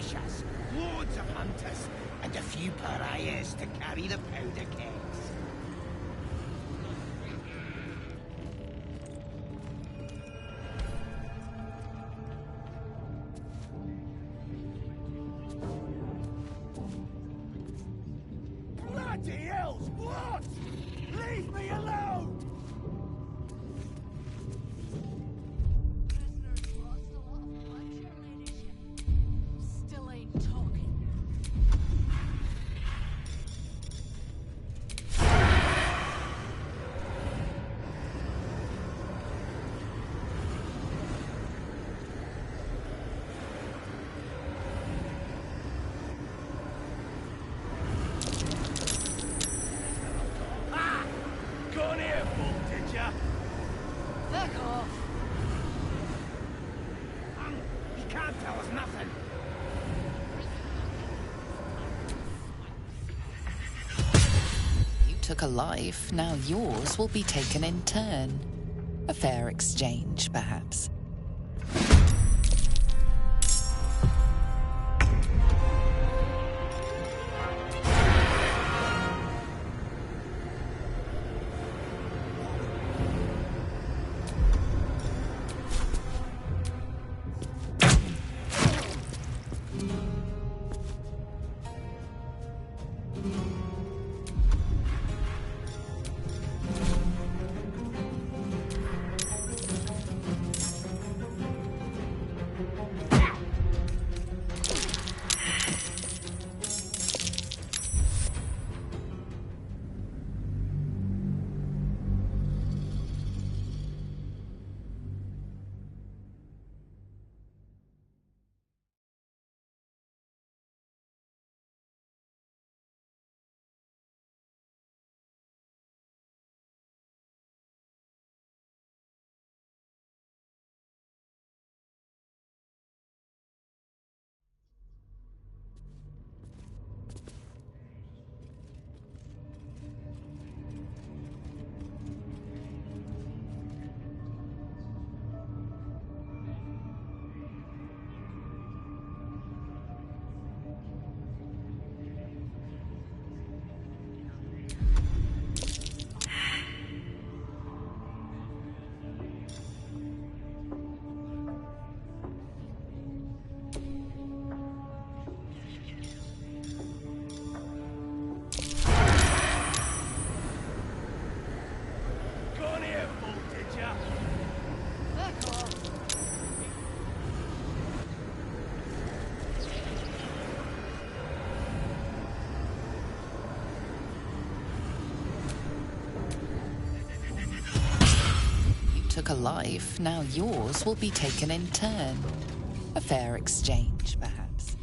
S5: archers, loads of hunters, and a few pariahs to carry the powder kegs. Bloody hell's what? Leave me alone!
S12: Still ain't talking.
S5: Gone here, fool, did ya?
S12: Fuck off.
S5: He can't tell us nothing.
S3: You took a life, now yours will be taken in turn. A fair exchange, perhaps.
S5: Gone here, fool, did ya?
S12: Fuck off.
S3: You took a life, now yours will be taken in turn. A fair exchange, perhaps.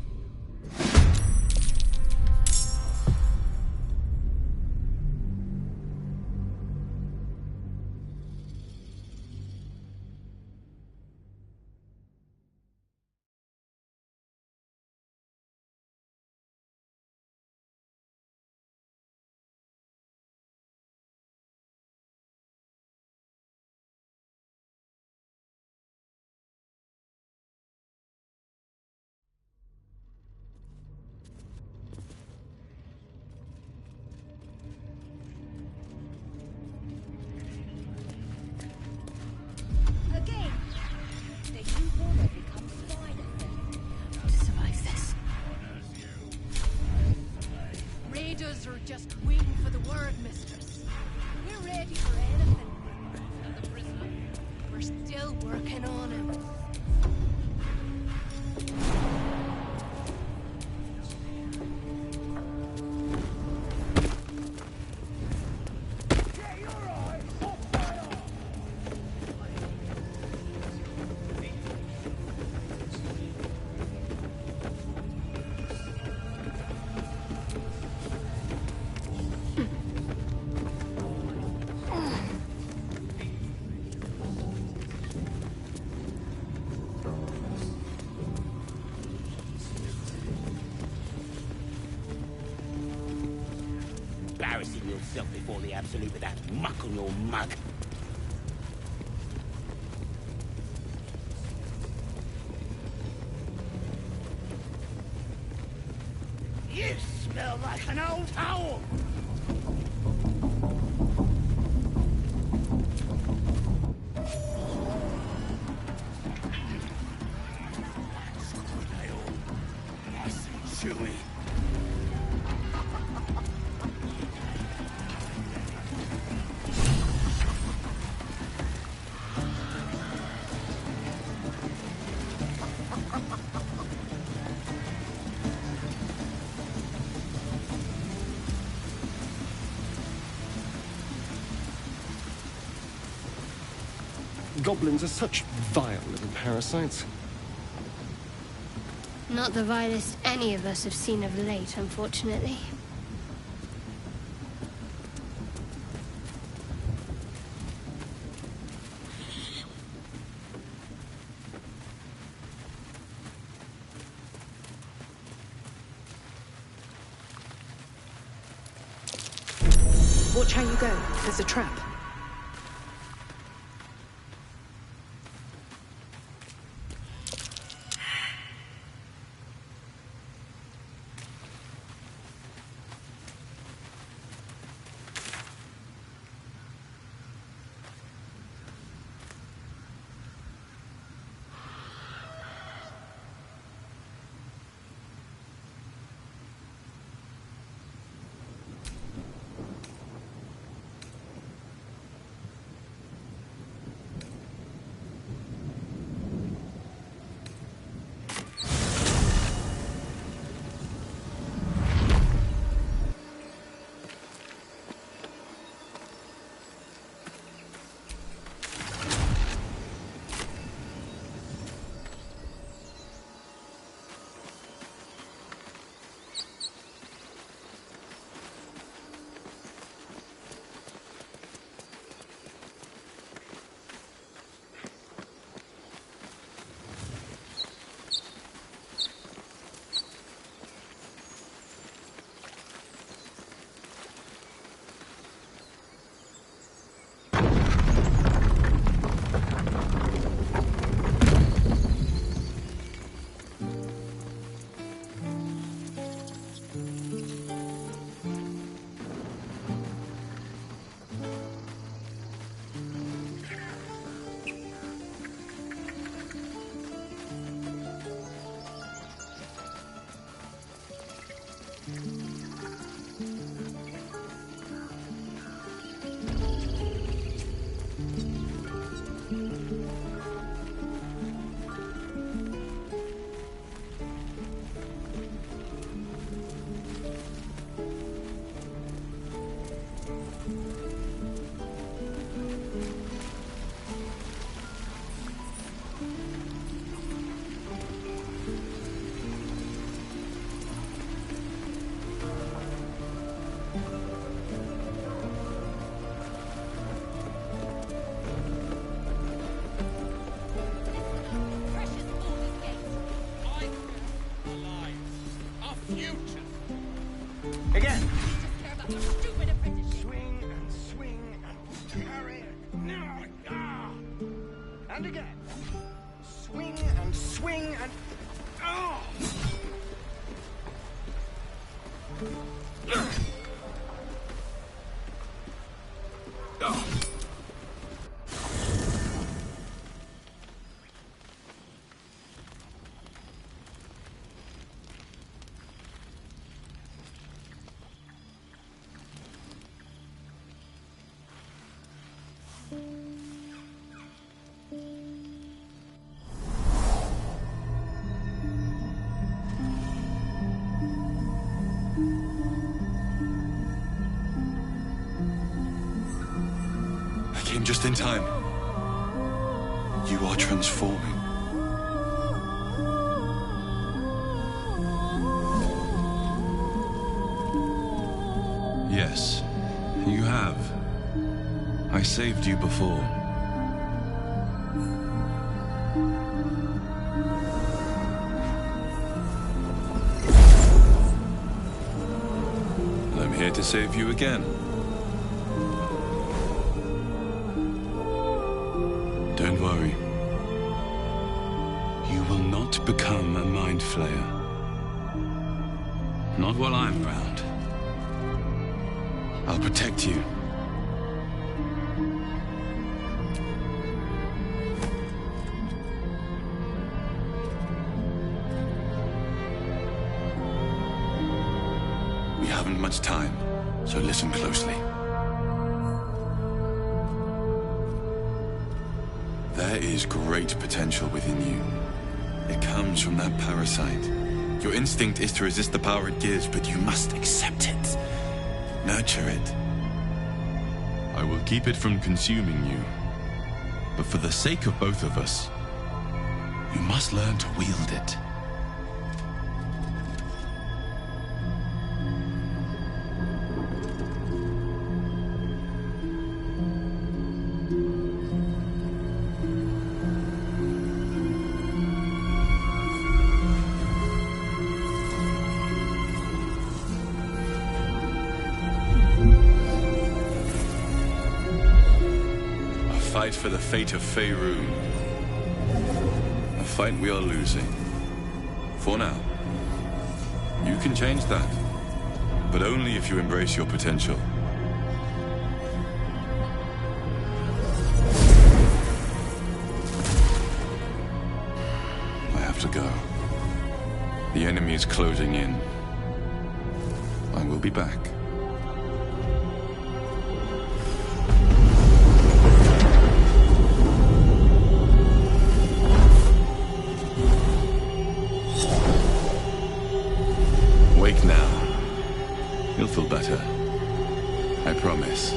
S1: Again, the new water becomes finer.
S12: To survive this. Raiders are just waiting for the word, mistress. We're ready for anything. And the prisoner, we're still working on him.
S5: Embarrassing yourself before the Absolute with that muck on your mug. You smell like an old hole! That's good ale. Nice and chewy.
S11: Goblins are such vile little parasites.
S8: Not the vilest any of us have seen of late, unfortunately.
S18: Watch how you go. There's a trap.
S5: Again. Swing and swing and carry. No. Ah. And again. Swing and swing and. Oh.
S9: Came just in time. You are transforming. Yes, you have. I saved you before. And I'm here to save you again. Don't worry. You will not become a mind flayer.
S19: Not while I'm around. I'll protect you. We haven't much time, so listen closely. There is great potential within you. It comes from that parasite. Your instinct is to resist the power it gives, but you must accept it. Nurture it. I will keep it from consuming you. But for the sake of both of us, you must learn to wield it. Fight for the fate of Faerun. A fight we are losing. For now. You can change that. But only if you embrace your potential. I have to go. The enemy is closing in. I will be back. Wake now. You'll feel better. I promise.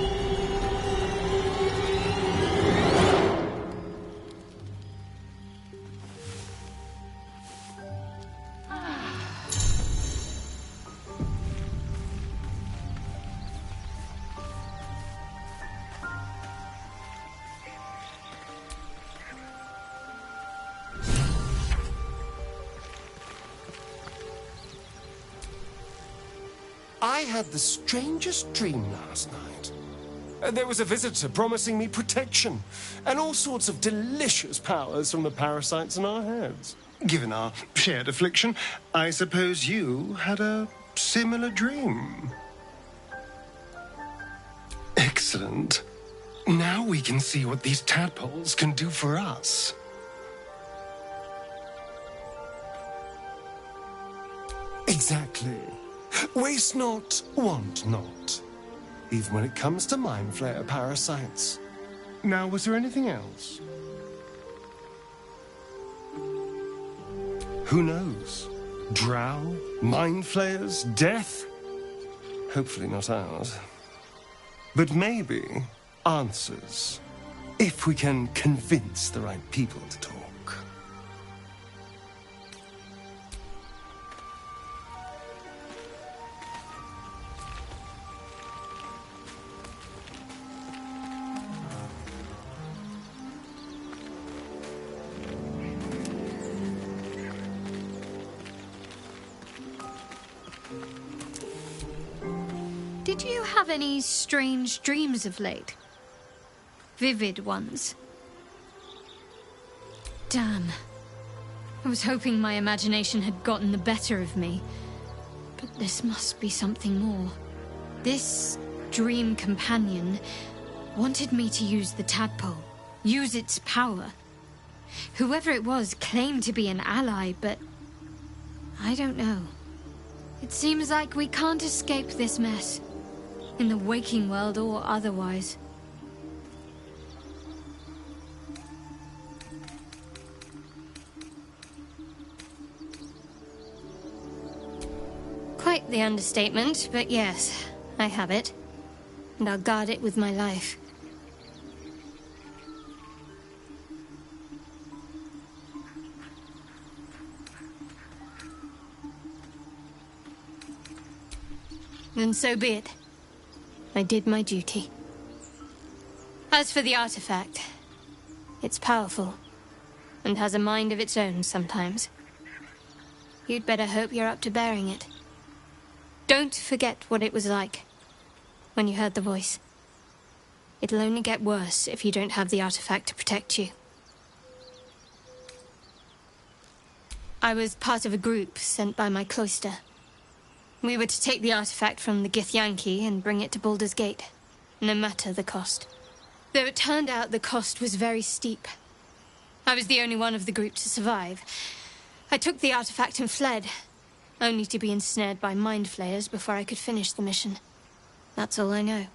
S11: I had the strangest dream last night. There was a visitor promising me protection and all sorts of delicious powers from the parasites in our heads. Given our shared affliction, I suppose you had a similar dream. Excellent. Now we can see what these tadpoles can do for us. Exactly. Waste not, want not. Even when it comes to mind flayer parasites. Now, was there anything else? Who knows? Drow, mind flayers, death? Hopefully not ours. But maybe answers. If we can convince the right people to talk.
S8: Did you have any strange dreams of late? Vivid ones? Damn. I was hoping my imagination had gotten the better of me. But this must be something more. This dream companion wanted me to use the tadpole, use its power. Whoever it was claimed to be an ally, but I don't know. It seems like we can't escape this mess. In the waking world or otherwise. Quite the understatement, but yes, I have it. And I'll guard it with my life. Then so be it. I did my duty. As for the artifact, it's powerful, and has a mind of its own sometimes. You'd better hope you're up to bearing it. Don't forget what it was like when you heard the voice. It'll only get worse if you don't have the artifact to protect you. I was part of a group sent by my cloister. We were to take the artifact from the Githyanki and bring it to Baldur's Gate, no matter the cost. Though it turned out the cost was very steep. I was the only one of the group to survive. I took the artifact and fled, only to be ensnared by mind flayers before I could finish the mission. That's all I know.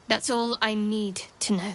S8: That's all I need to know.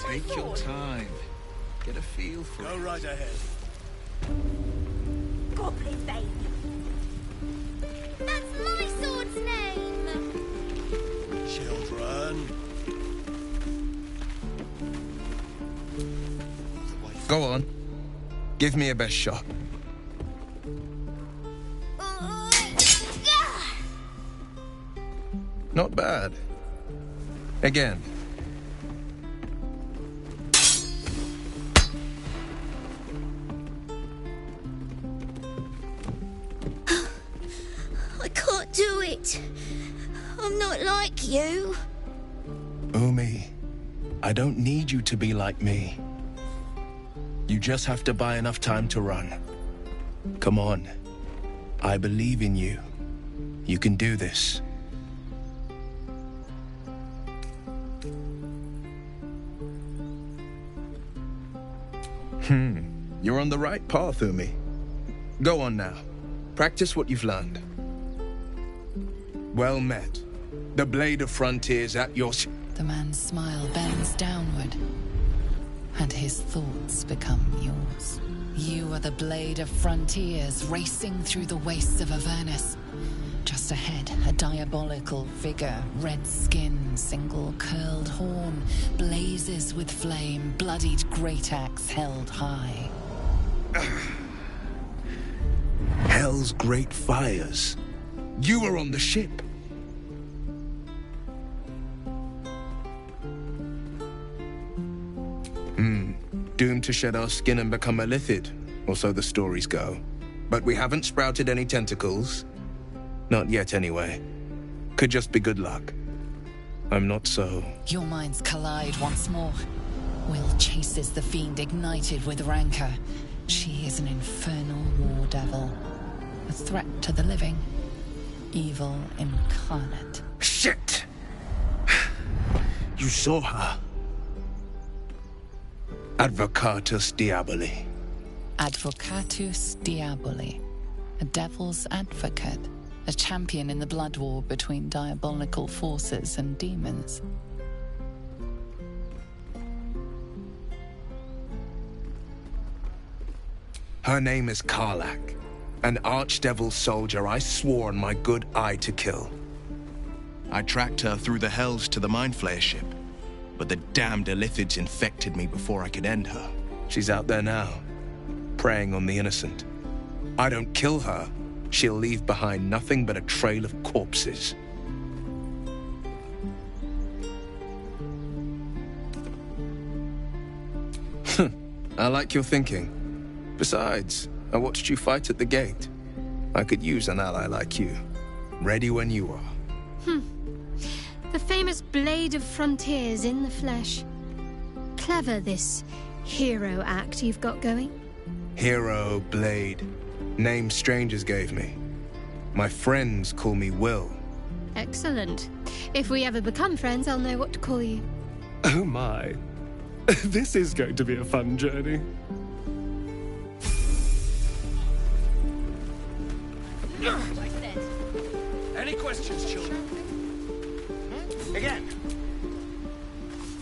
S17: Take your time. Get a feel for it.
S5: Go right ahead.
S1: Goblin baby. That's my sword's name.
S5: Children.
S20: Go on. Give me a best shot. Not bad. Again.
S1: I can't do it. I'm not like you.
S11: Umi, I don't need you to be like me. You just have to buy enough time to run. Come on. I believe in you. You can do this.
S20: You're on the right path, Umi. Go on now. Practice what you've learned.
S11: Well met. The Blade of Frontiers at your...
S3: The man's smile bends downward, and his thoughts become yours. You are the Blade of Frontiers, racing through the wastes of Avernus. Just ahead, a diabolical figure, red skin, single curled horn, blazes with flame, bloodied great axe held high.
S11: Hell's great fires. You were on the ship.
S20: Doomed to shed our skin and become a lithid, or so the stories go. But we haven't sprouted any tentacles. Not yet, anyway. Could just be good luck. I'm not so...
S3: Your minds collide once more. Will chases the fiend ignited with rancor. She is an infernal war devil. A threat to the living. Evil incarnate.
S20: Shit! You saw her. Advocatus Diaboli.
S3: Advocatus Diaboli. A devil's advocate. A champion in the blood war between diabolical forces and demons.
S20: Her name is Karlach, an archdevil soldier I swore on my good eye to kill.
S21: I tracked her through the hells to the Mind Flayer ship, but the damned Illithids infected me before I could end her.
S20: She's out there now, preying on the innocent. I don't kill her, she'll leave behind nothing but a trail of corpses. I like your thinking. Besides, I watched you fight at the gate. I could use an ally like you. Ready when you are.
S8: The famous Blade of Frontiers in the flesh. Clever, this hero act you've got going.
S20: Hero, Blade. Name strangers gave me. My friends call me Will.
S8: Excellent. If we ever become friends, I'll know what to call you.
S11: Oh my. This is going to be a fun journey.
S5: Any questions, children? Again.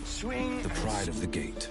S5: Swing.
S16: The pride of the gate.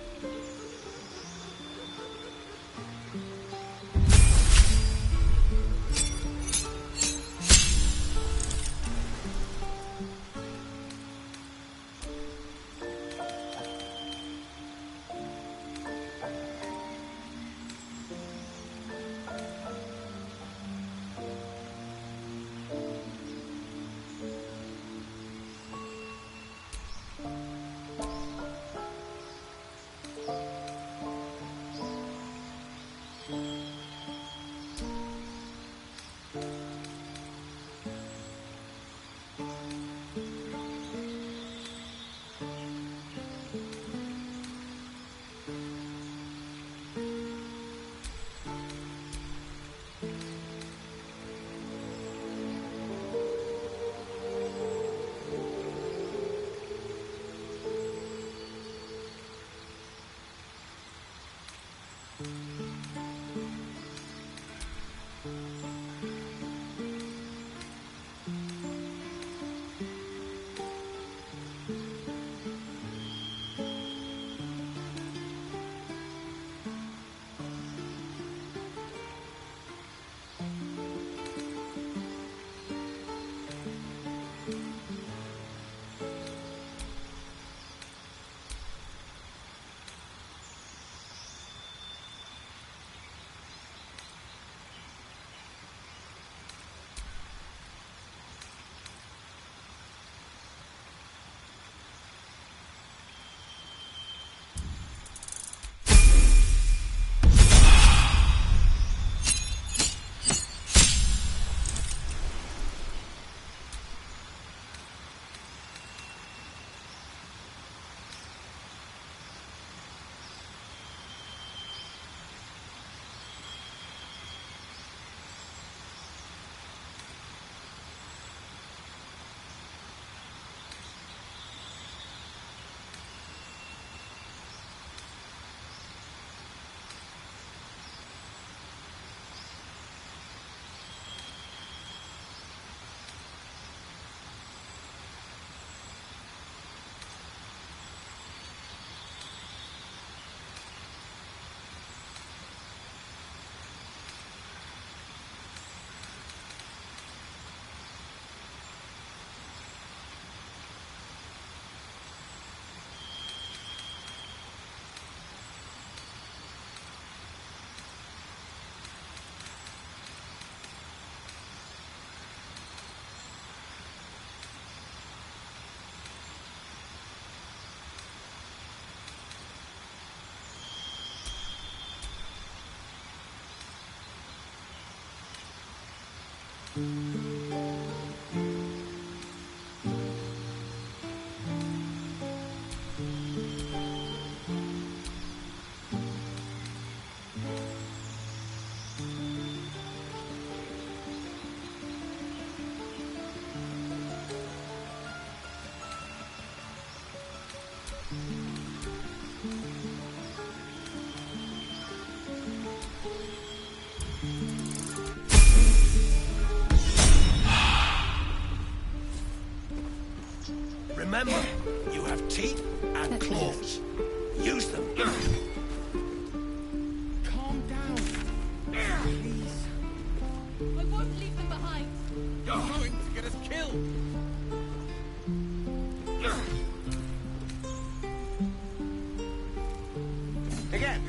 S10: Remember, you have teeth and claws. Use them.
S12: Calm down. Please. I won't leave them behind.
S10: You're going to get us killed. Again.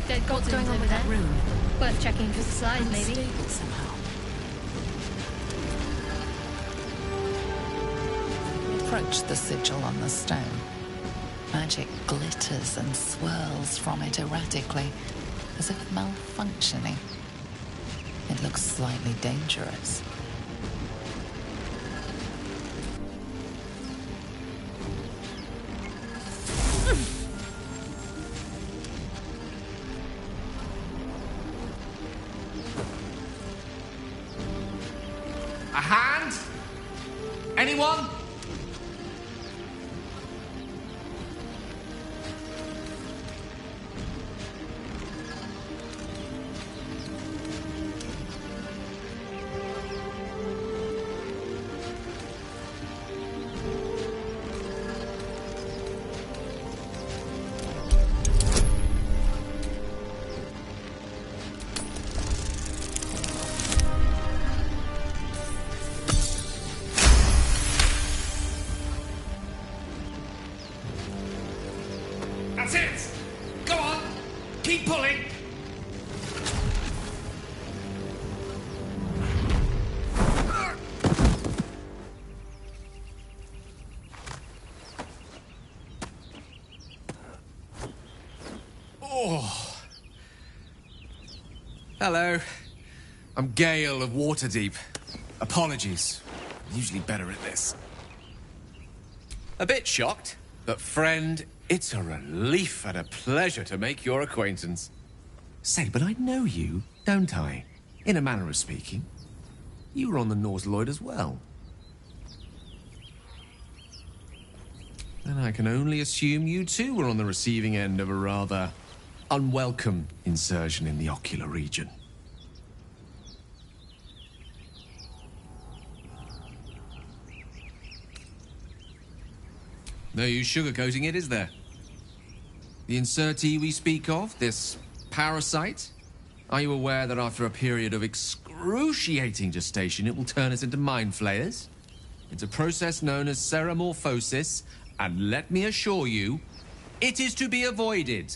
S8: Dead goblins
S13: going on
S8: over
S13: with that
S8: there.
S13: room?
S8: Worth checking for the size, maybe.
S13: Unstable somehow.
S3: Approach the sigil on the stone. Magic glitters and swirls from it erratically, as if malfunctioning. It looks slightly dangerous.
S2: A hand? Anyone? That's it! Go on! Keep pulling!
S11: Oh. Hello. I'm Gale of Waterdeep. Apologies. I'm usually better at this. A bit shocked,
S7: But friend, it's a relief and a pleasure to make your acquaintance. Say, but I know you, don't I? In a manner of speaking. You were on the Norse Lloyd as well. And I can only assume you too were on the receiving end of a rather unwelcome insertion in the ocular region. No use sugarcoating it, is there? The insertee we speak of, this parasite, are you aware that after a period of excruciating gestation, it will turn us into mind flayers? It's a process known as seromorphosis, and let me assure you, it is to be avoided.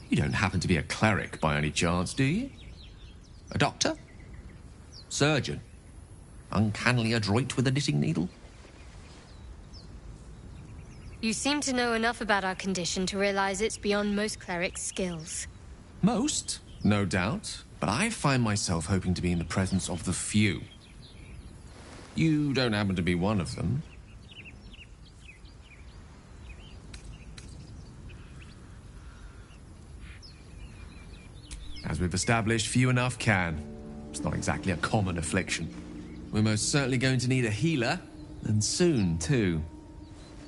S7: You don't happen to be a cleric by any chance, do you? A doctor? Surgeon? Uncannily adroit with a knitting needle?
S8: You seem to know enough about our condition to realize it's beyond most clerics' skills.
S7: Most, no doubt, but I find myself hoping to be in the presence of the few. You don't happen to be one of them. As we've established, few enough can. It's not exactly a common affliction. We're most certainly going to need a healer, and soon, too.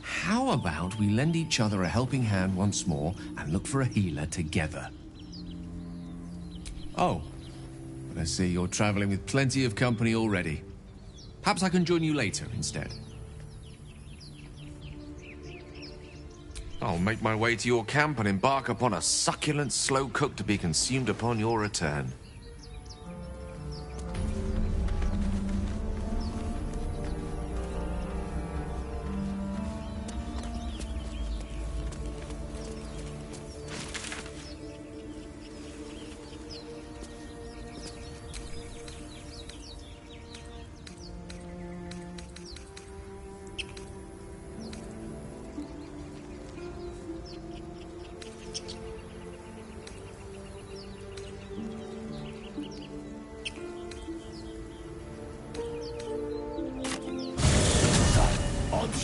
S7: How about we lend each other a helping hand once more and look for a healer together? Oh, I see you're traveling with plenty of company already. Perhaps I can join you later instead. I'll make my way to your camp and embark upon a succulent slow cook to be consumed upon your return.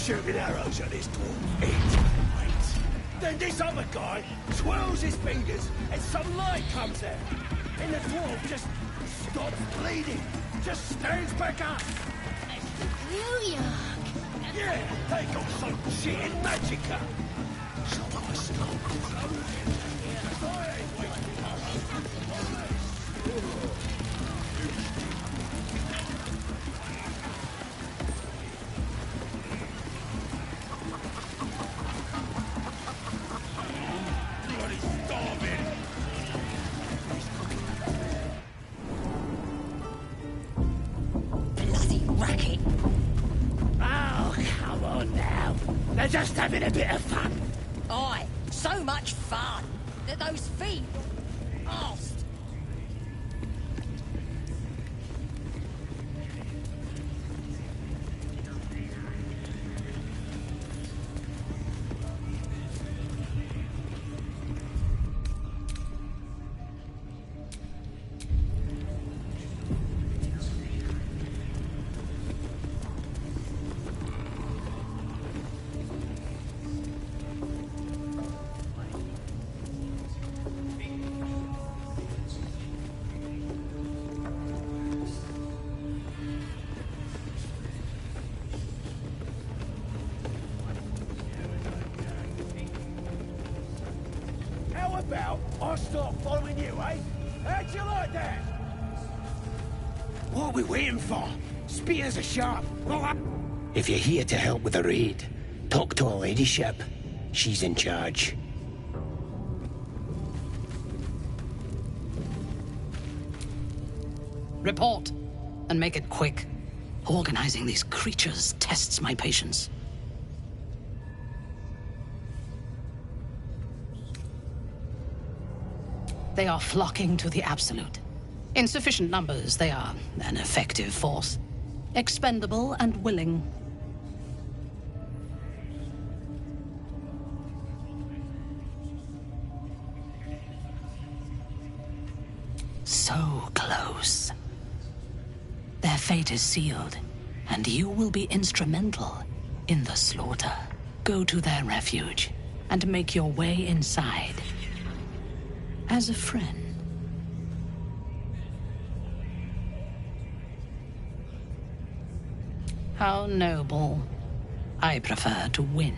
S10: Shooting arrows at this dwarf. It waits. Then this other guy twirls his fingers and some light comes out. And the dwarf just stops bleeding. Just stands back up. Yeah, they got some shit in magicka. They're just having a bit of fun.
S1: Aye, so much fun that those feet asked.
S10: About I'll start following you, eh? How'd you like that? What are we waiting for? Spears are sharp.
S6: If you're here to help with the raid, talk to her ladyship. She's in charge.
S13: Report, and make it quick. Organizing these creatures tests my patience. They are flocking to the Absolute. In sufficient numbers, they are an effective force. Expendable and willing. So close. Their fate is sealed, and you will be instrumental in the slaughter. go to their refuge and make your way inside. As a friend. How noble. I prefer to win.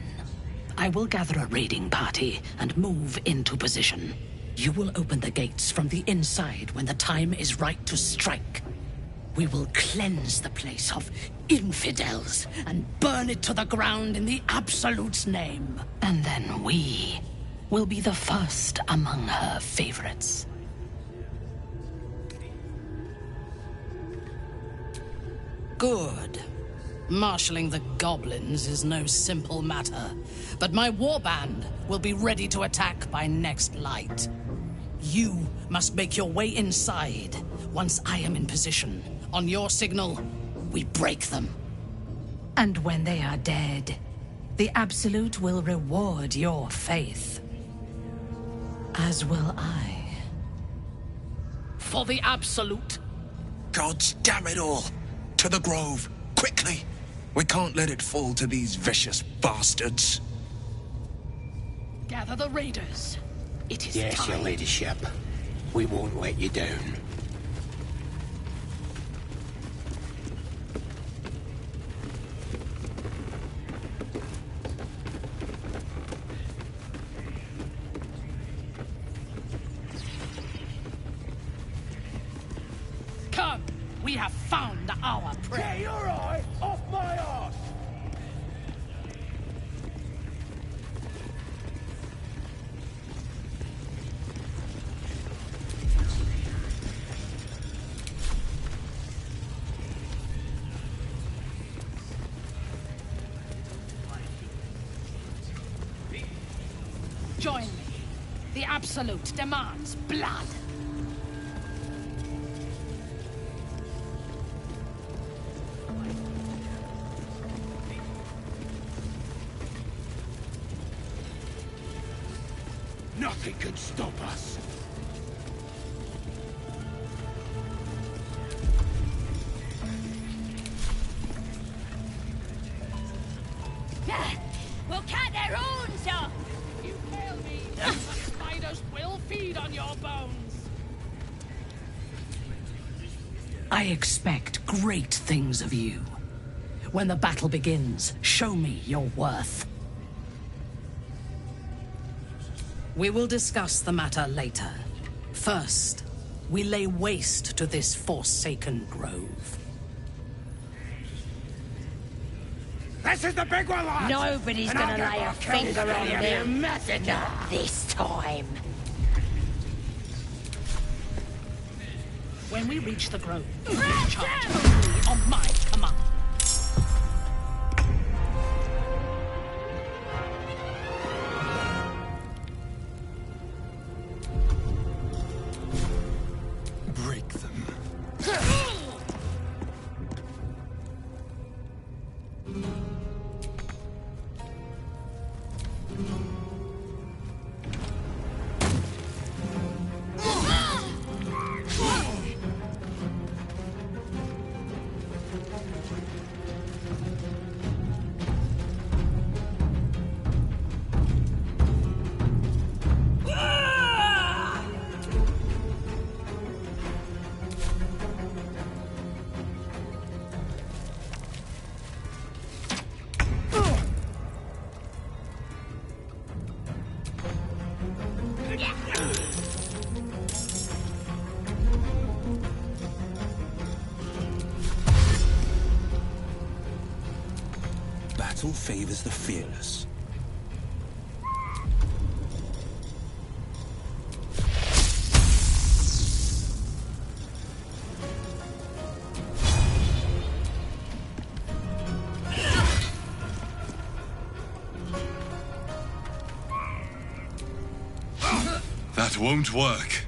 S13: I will gather a raiding party and move into position. You will open the gates from the inside when the time is right to strike. We will cleanse the place of infidels and burn it to the ground in the Absolute's name. And then we will be the first among her favorites. Good. Marshalling the goblins is no simple matter, but my warband will be ready to attack by next light. You must make your way inside. Once I am in position, on your signal, we break them. And when they are dead, the Absolute will reward your faith. As will I. For the Absolute.
S21: Gods damn it all! To the grove, quickly! We can't let it fall to these vicious bastards.
S13: Gather the raiders. It is
S6: Yes,
S13: time.
S6: your ladyship. We won't let you down.
S13: Come, we have found our prey.
S5: Get your eye off my arse!
S13: Join me. The Absolute demands blood.
S5: Nothing can stop us.
S1: We'll cut their horns off!
S13: You fail me, the spiders will feed on your bones. I expect great things of you. When the battle begins, show me your worth. We will discuss the matter later. First, we lay waste to this forsaken grove.
S5: This is the big one, lads!
S1: Nobody's
S5: And I'll
S1: gonna
S5: get
S1: lay
S5: my
S1: a finger
S5: kills
S1: on
S5: in
S1: me.
S5: you.
S1: Not this time.
S13: When we reach the grove, we will charge only on my command.
S21: Break them. Battle favors the fearless.
S19: That won't work.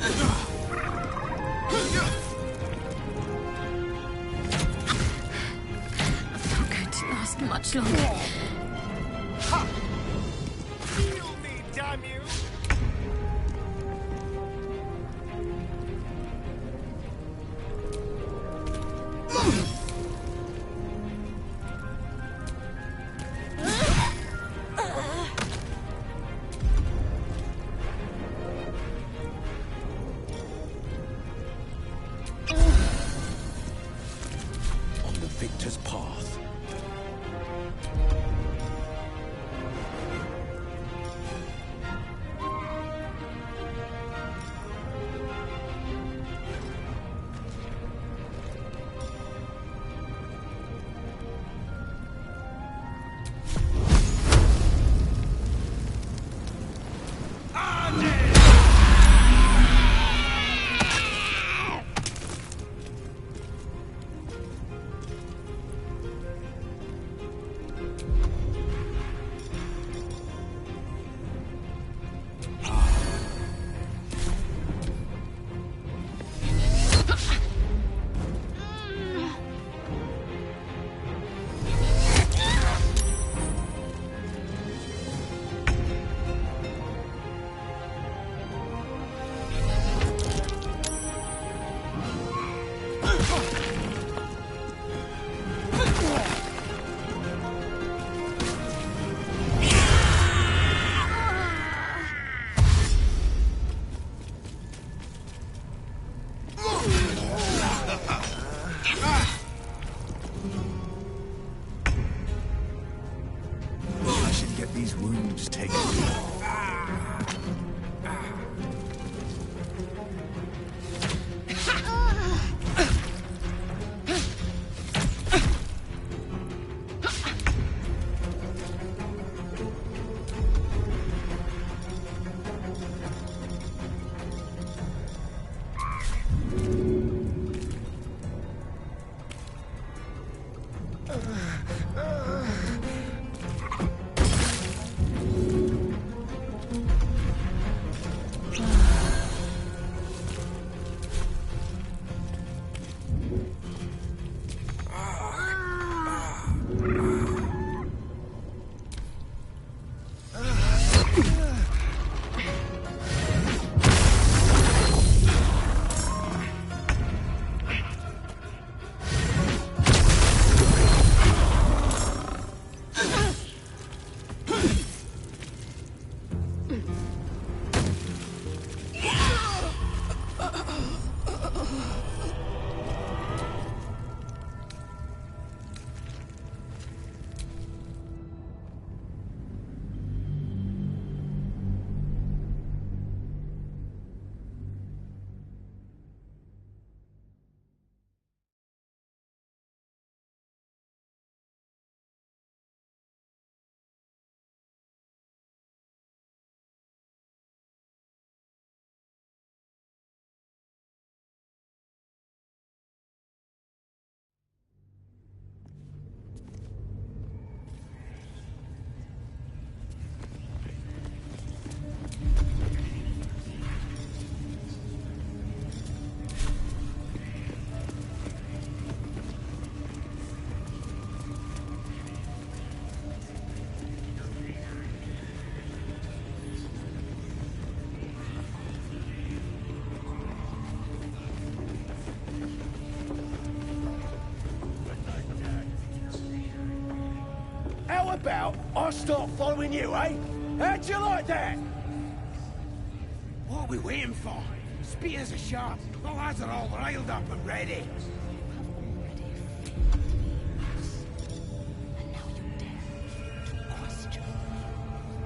S8: Not going to last much longer.
S5: Feel me, damn you!
S10: On the victor's path. I should get these wounds taken.
S5: How about I start following you, eh? How'd you like that?
S6: What are we waiting for? Spears are sharp. The lads are all riled up and ready.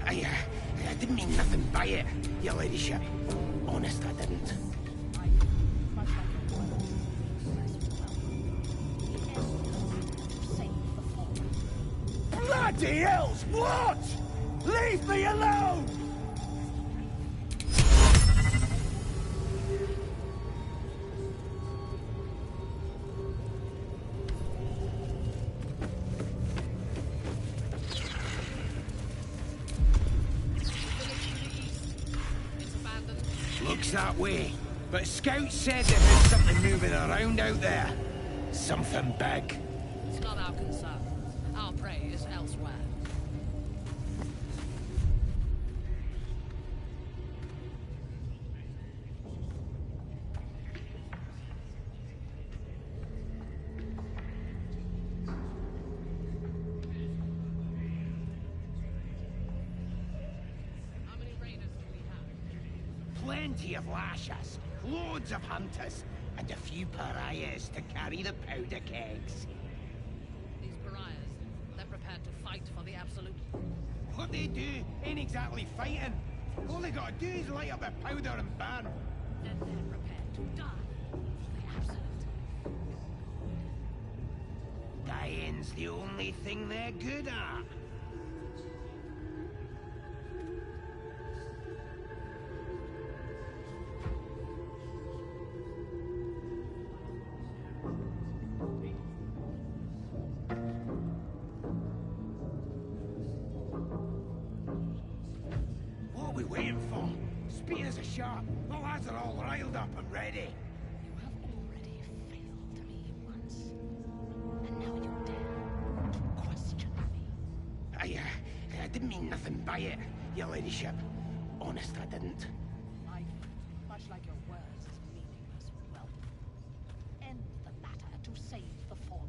S6: I didn't mean nothing by it, your ladyship. Honest, I didn't.
S5: Bloody hells, what? Leave me alone!
S6: Looks that way.
S5: but Scout said there was something moving around out there. Something big.
S13: It's not our concern. Our prey is elsewhere.
S5: Plenty of lashes, loads of hunters, and a few pariahs to carry the powder kegs.
S13: These pariahs, they're prepared to fight for the Absolute.
S5: What they do ain't exactly fighting. All they gotta do is light up their powder and burn.
S13: Then they're prepared to die for the Absolute.
S5: Dying's the only thing they're good at. What are we waiting for? Spears are sharp. The lads are all riled up and ready.
S13: You have already failed me once. And now you dare to question me.
S5: I didn't mean nothing by it, your ladyship. Honest, I didn't.
S13: Life, much like your words, is meaningless. Well, end the latter to save the former.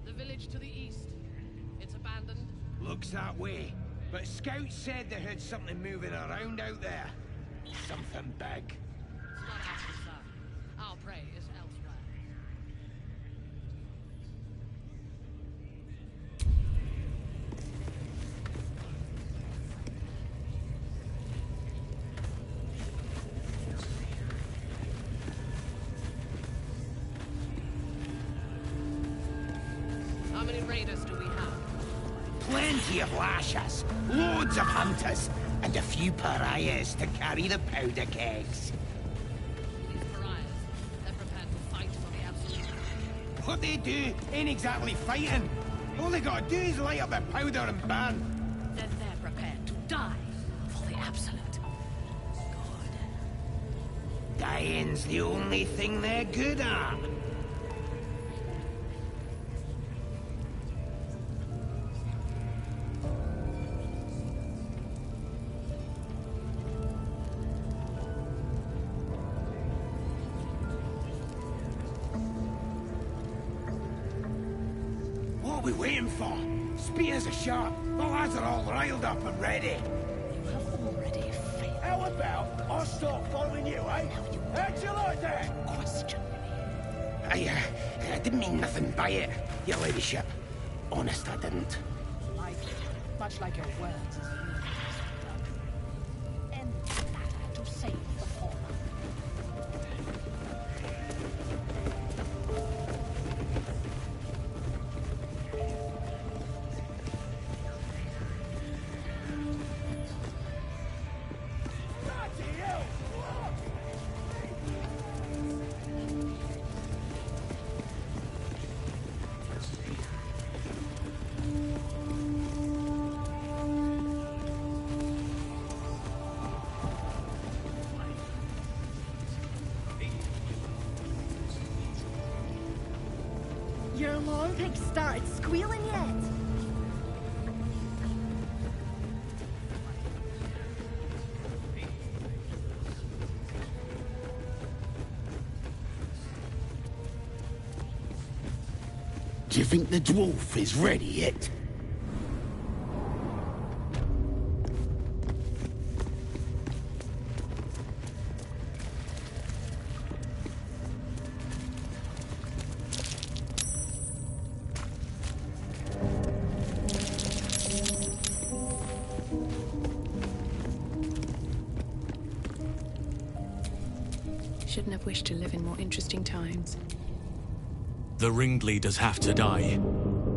S13: The village to the east. It's abandoned.
S5: Looks that way. But Scout said they heard something moving around out there. Something big.
S13: It's not our concern. Our prey is elsewhere. How many raiders do we have?
S5: Plenty of lashes, loads of hunters, and a few pariahs to carry the powder kegs.
S13: These pariahs, they're prepared to fight for the Absolute.
S5: What they do ain't exactly fighting. All they gotta do is light up their powder and burn.
S13: Then they're prepared to die for the Absolute.
S5: Dying's the only thing they're good at. What are we waiting for? Spears are sharp. The lads are all riled up and ready.
S13: You have already failed.
S5: How about I start following you, eh? How'd you like that?
S13: Question me.
S5: I didn't mean nothing by it, your ladyship. Honest, I didn't.
S13: Life, much like your words, is meaningless. End the latter to save the former.
S1: Your long pig started squealing yet?
S5: Do you think the dwarf is ready yet?
S18: Shouldn't have wished to live in more interesting times.
S4: The ringleaders have to die.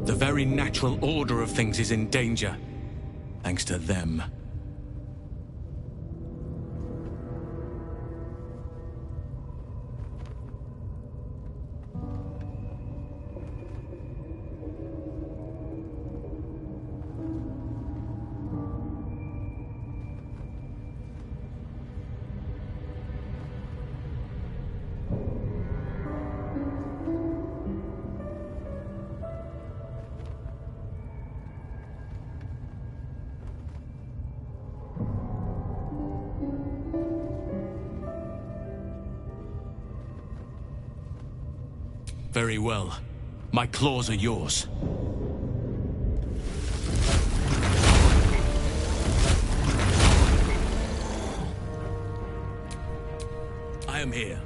S4: The very natural order of things is in danger. Thanks to them. Very well. My claws are yours. I am here.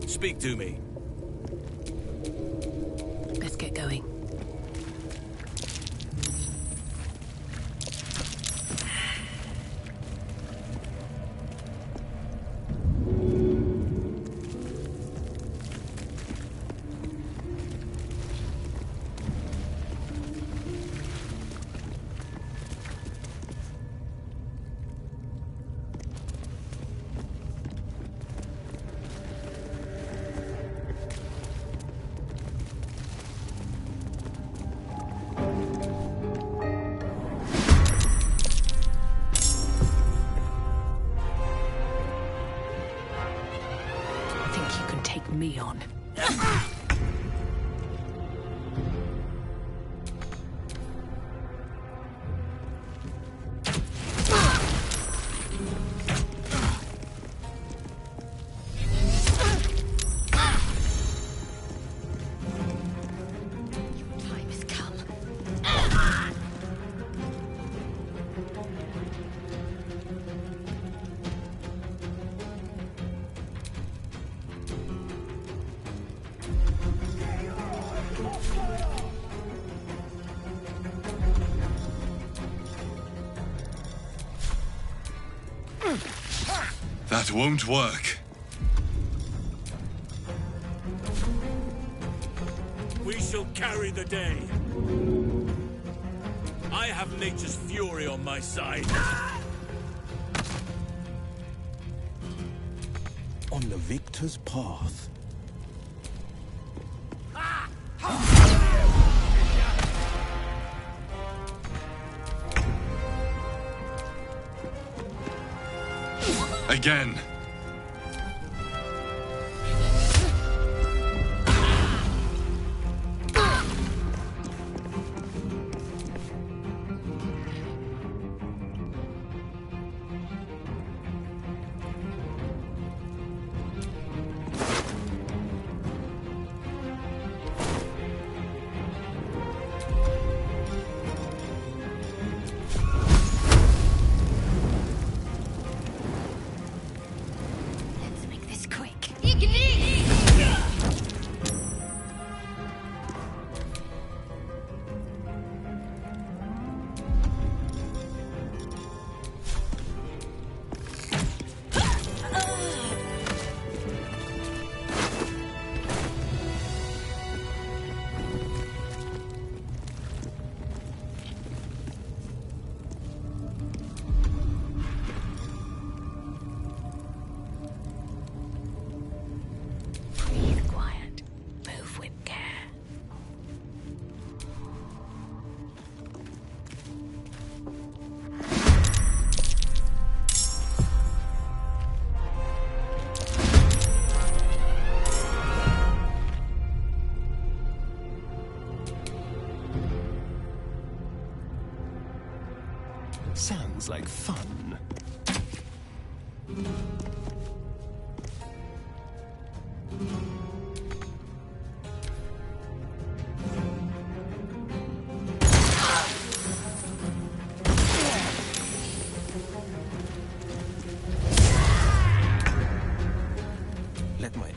S4: Speak to me.
S15: Let's get going. Me on.
S19: That won't work.
S4: We shall carry the day. I have nature's fury on my side.
S11: On the victor's path.
S19: Again.
S11: Sounds like fun. Let my...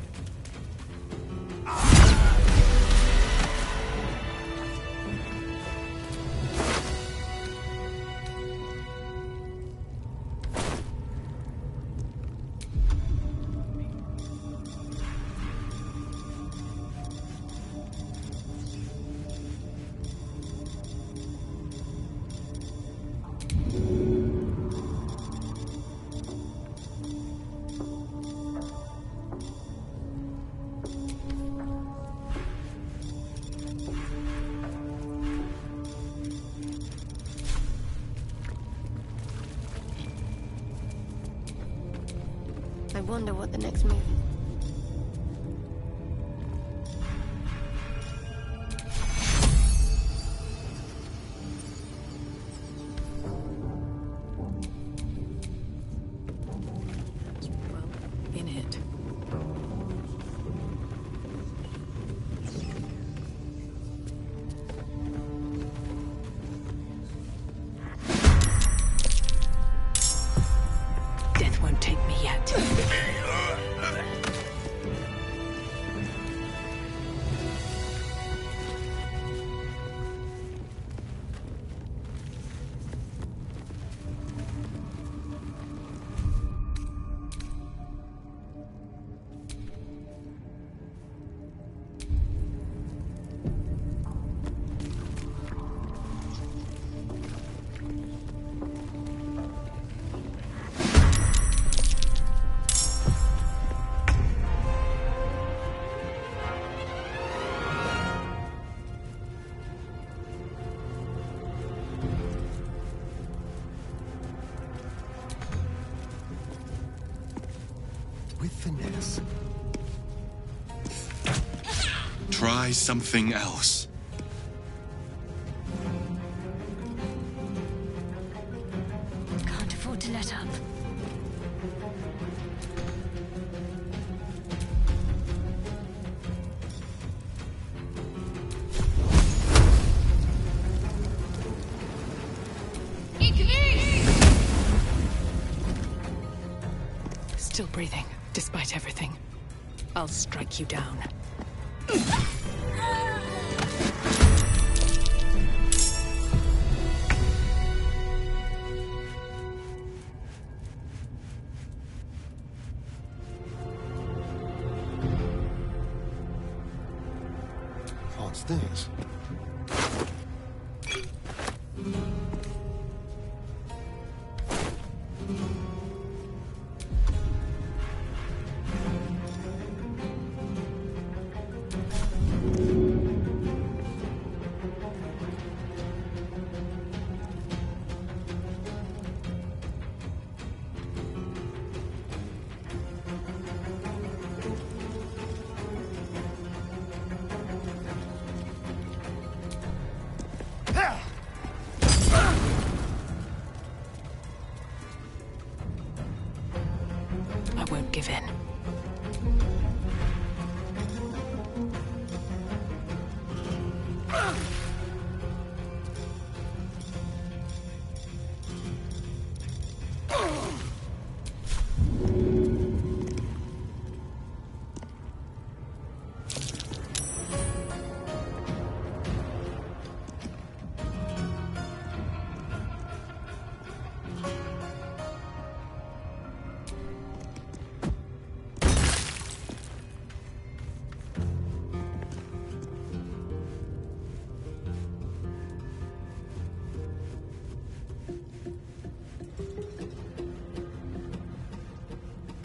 S14: wonder what the next move is.
S15: In it. Death won't take me yet.
S11: With finesse.
S19: Try something else.
S14: Can't afford to let up.
S15: Still breathing, despite everything. I'll strike you down.
S11: What's this?
S15: I won't give in.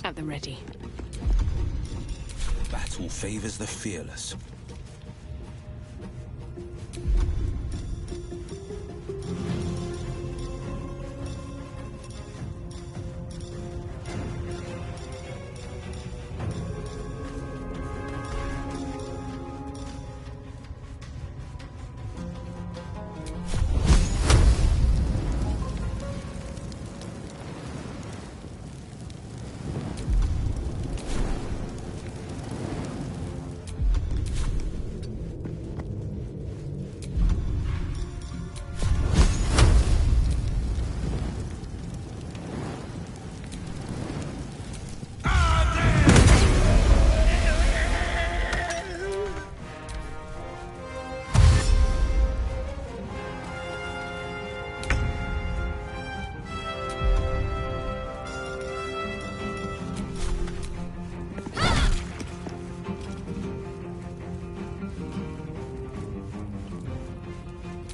S15: At the ready.
S22: Battle favors the fearless.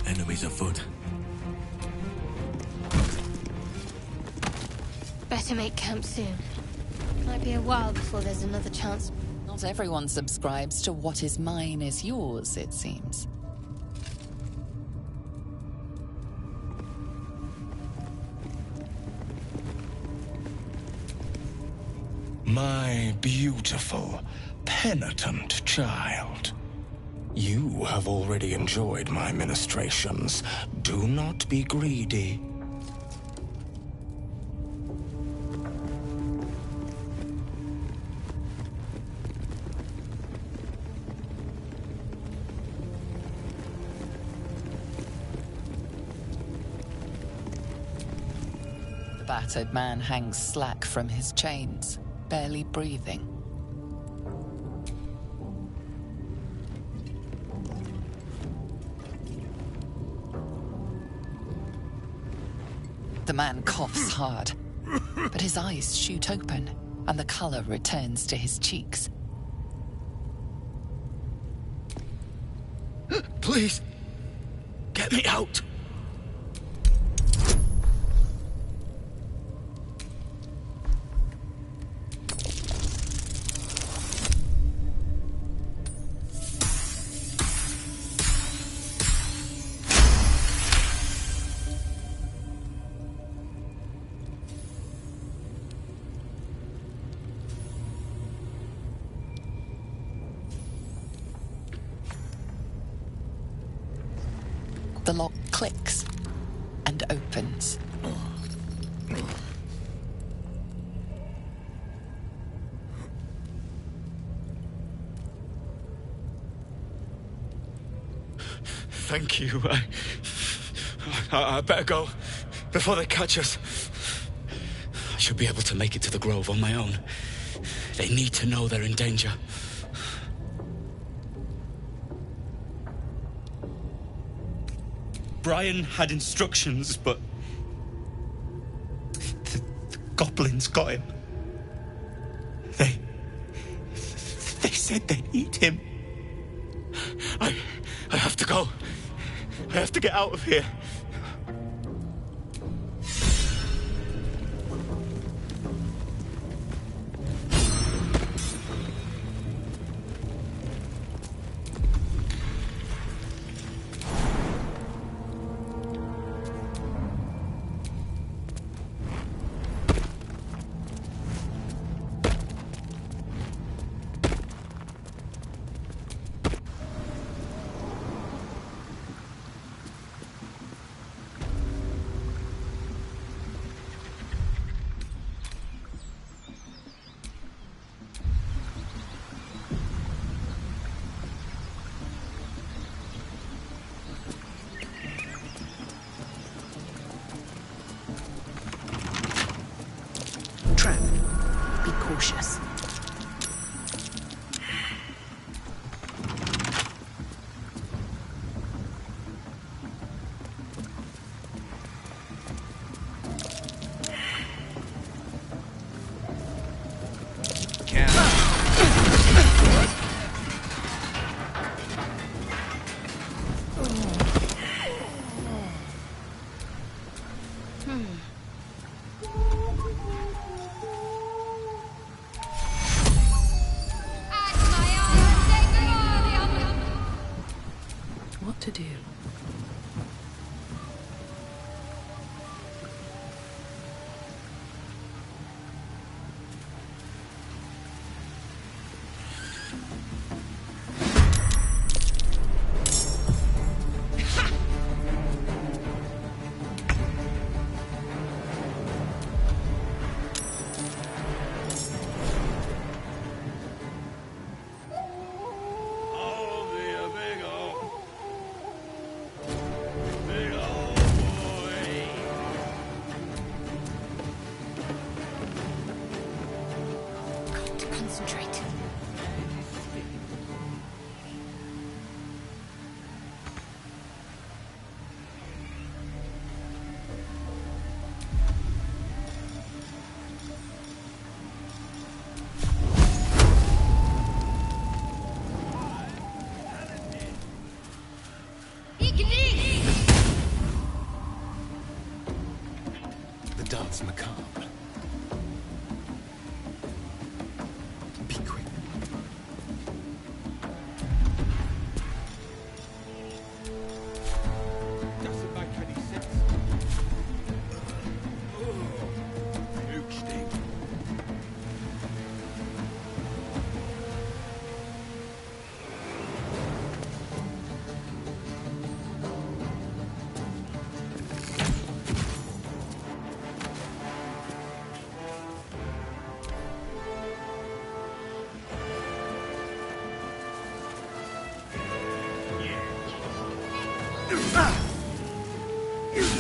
S4: Enemies afoot.
S14: Better make camp soon. Might be a while before there's another chance.
S3: Not everyone subscribes to what is mine is yours, it seems.
S22: My beautiful, penitent child. You have already enjoyed my ministrations. Do not be greedy.
S3: The battered man hangs slack from his chains, barely breathing. The man coughs hard, but his eyes shoot open, and the color returns to his cheeks.
S10: Please, get me out.
S3: The lock clicks and opens.
S10: Thank you. I better go before they catch us. I should be able to make it to the Grove on my own. They need to know they're in danger. Brian had instructions, but the goblins got him. They said they'd eat him. I have to go. I have to get out of here.
S18: Be cautious. What to do?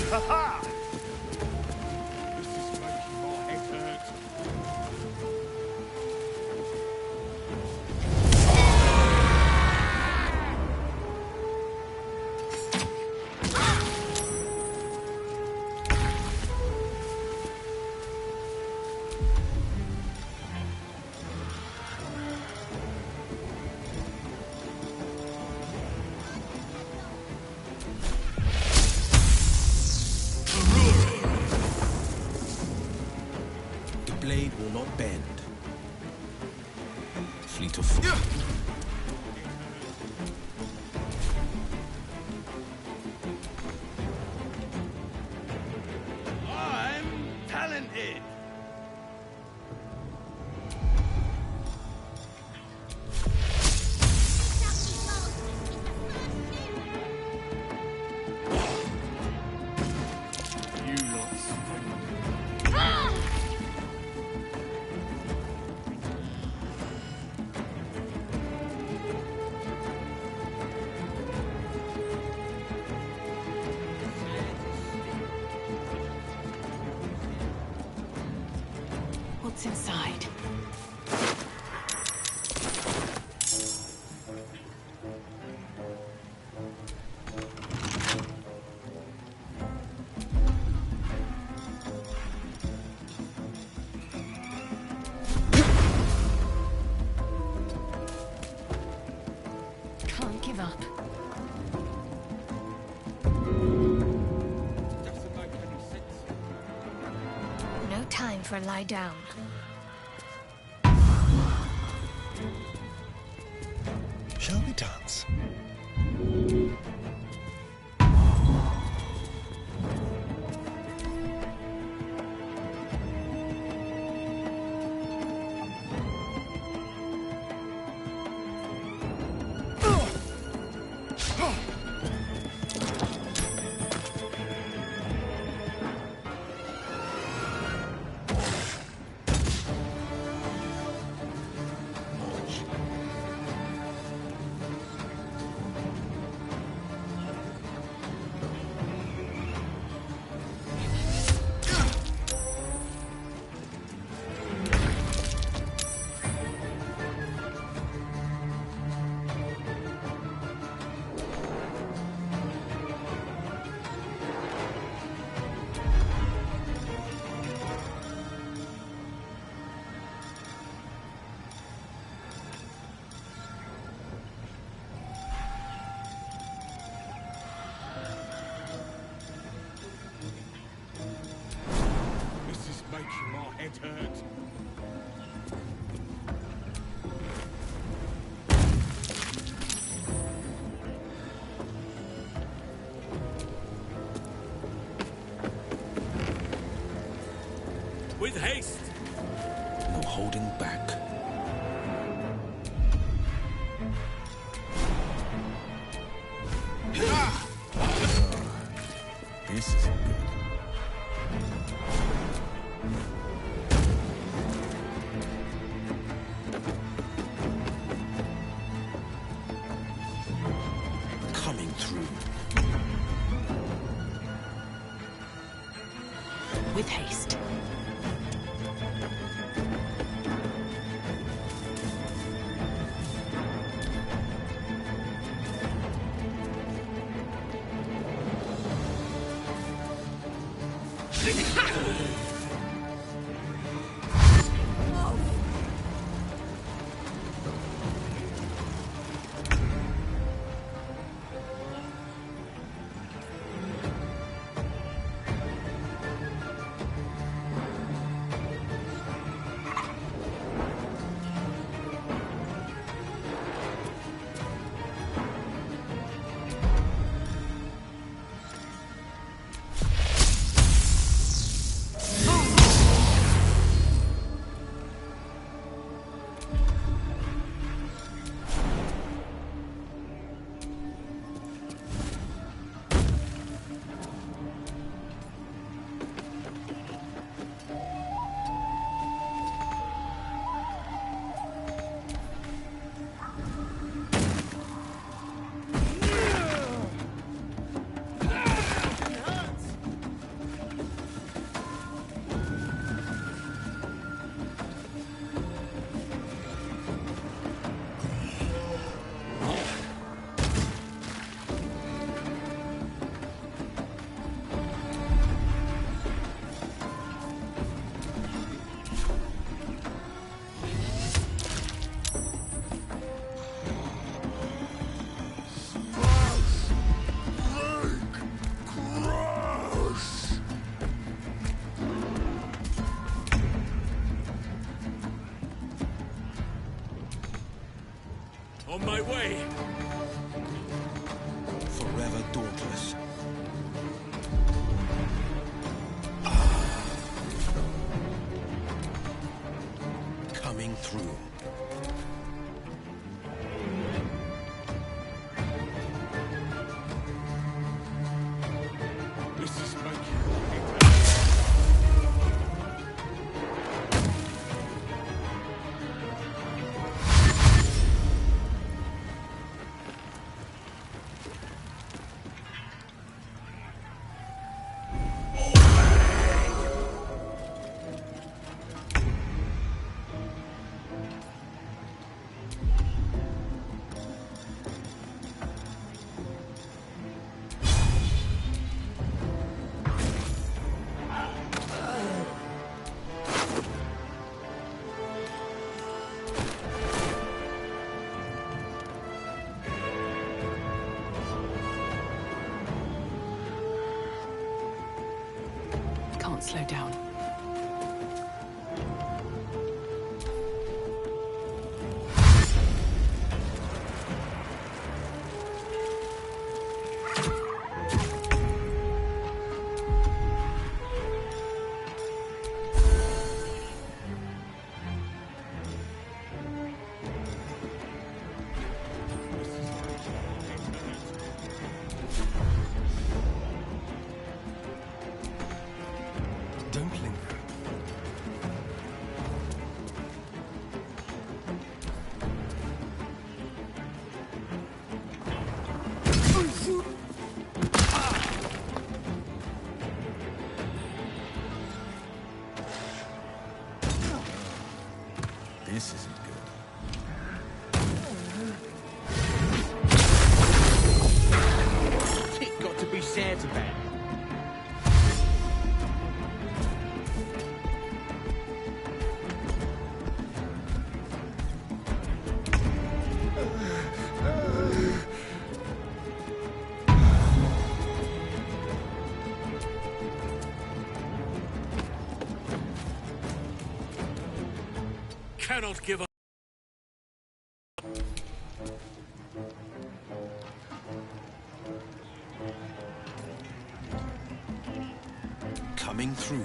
S5: Ha-ha! This is making my head hurt.
S22: The blade will not bend. Fleet of foot.
S10: I'm talented. You lots.
S15: What's inside?
S8: Can't give up. No time for a lie down.
S22: Shall we dance?
S5: This is making my head hurt.
S10: With haste.
S22: No holding back. This isn't good. Coming through.
S15: With haste. can't slow down.
S11: Don't linger.
S22: This isn't good.
S9: It got to be said about.
S10: Cannot give up.
S22: Coming through.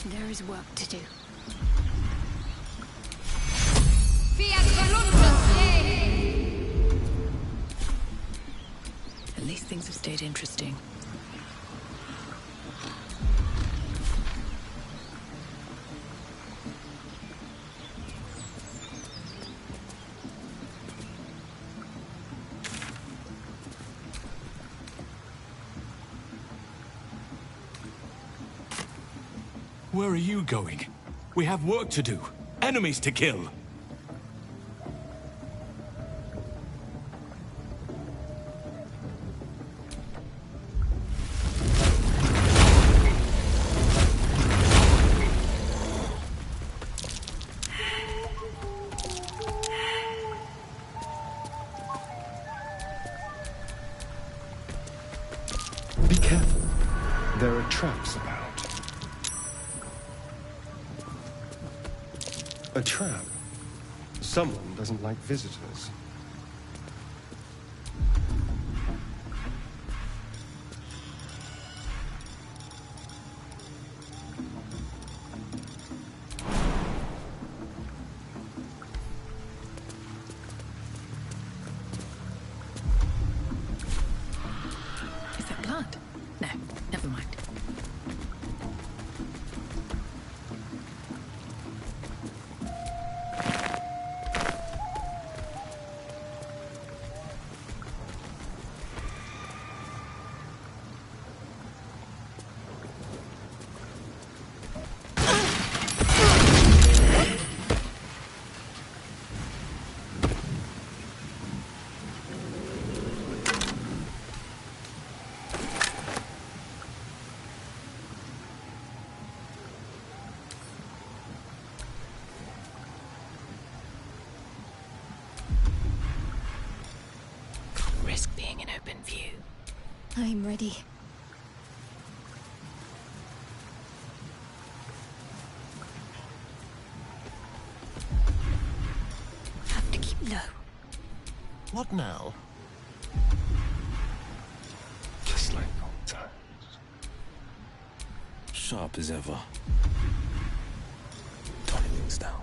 S8: There is work to do.
S15: At least things have stayed interesting.
S4: Where are you going? We have work to do. Enemies to kill.
S11: Be careful. There are traps about. A trap. Someone doesn't like visitors.
S15: Is that blood? No, never mind.
S6: in view.
S8: I'm ready. Have to keep low.
S11: What now? Just like old times.
S19: Sharp as ever. Toning things down.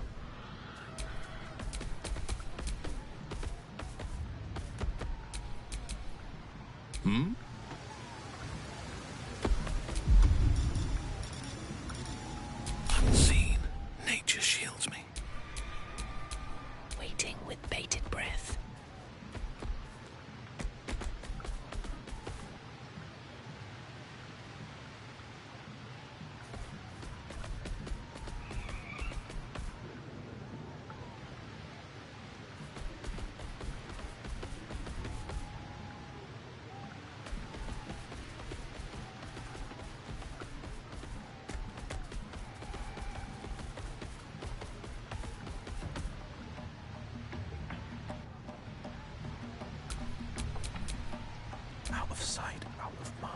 S10: Unseen, nature shields me.
S6: Waiting with bated breath.
S19: Out of sight, out of mind.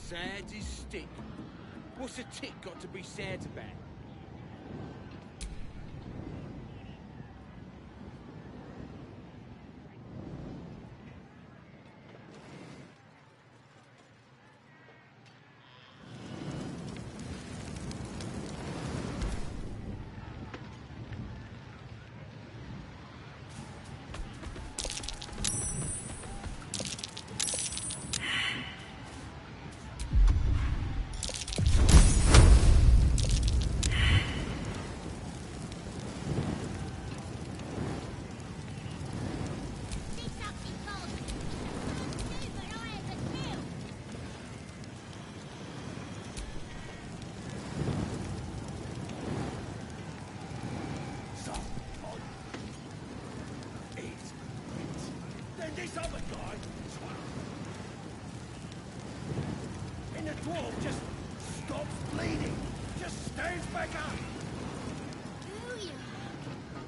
S2: Sad as stick. What's a tick got to be sad about? This other guy, and the dwarf just stops bleeding, just stands back up.
S1: Do you?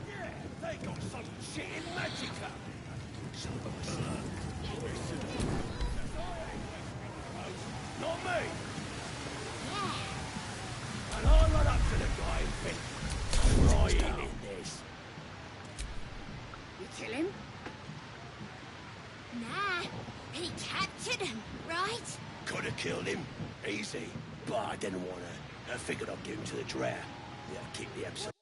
S2: Yeah, they got some shit in magic up. Not me.
S1: Yeah.
S2: And I run up to the guy and think, try in this.
S1: You kill him? Nah, he captured him, right?
S2: Could have killed him, easy, but I didn't want to. I figured I'd give him to the drow. Yeah, keep the absolute.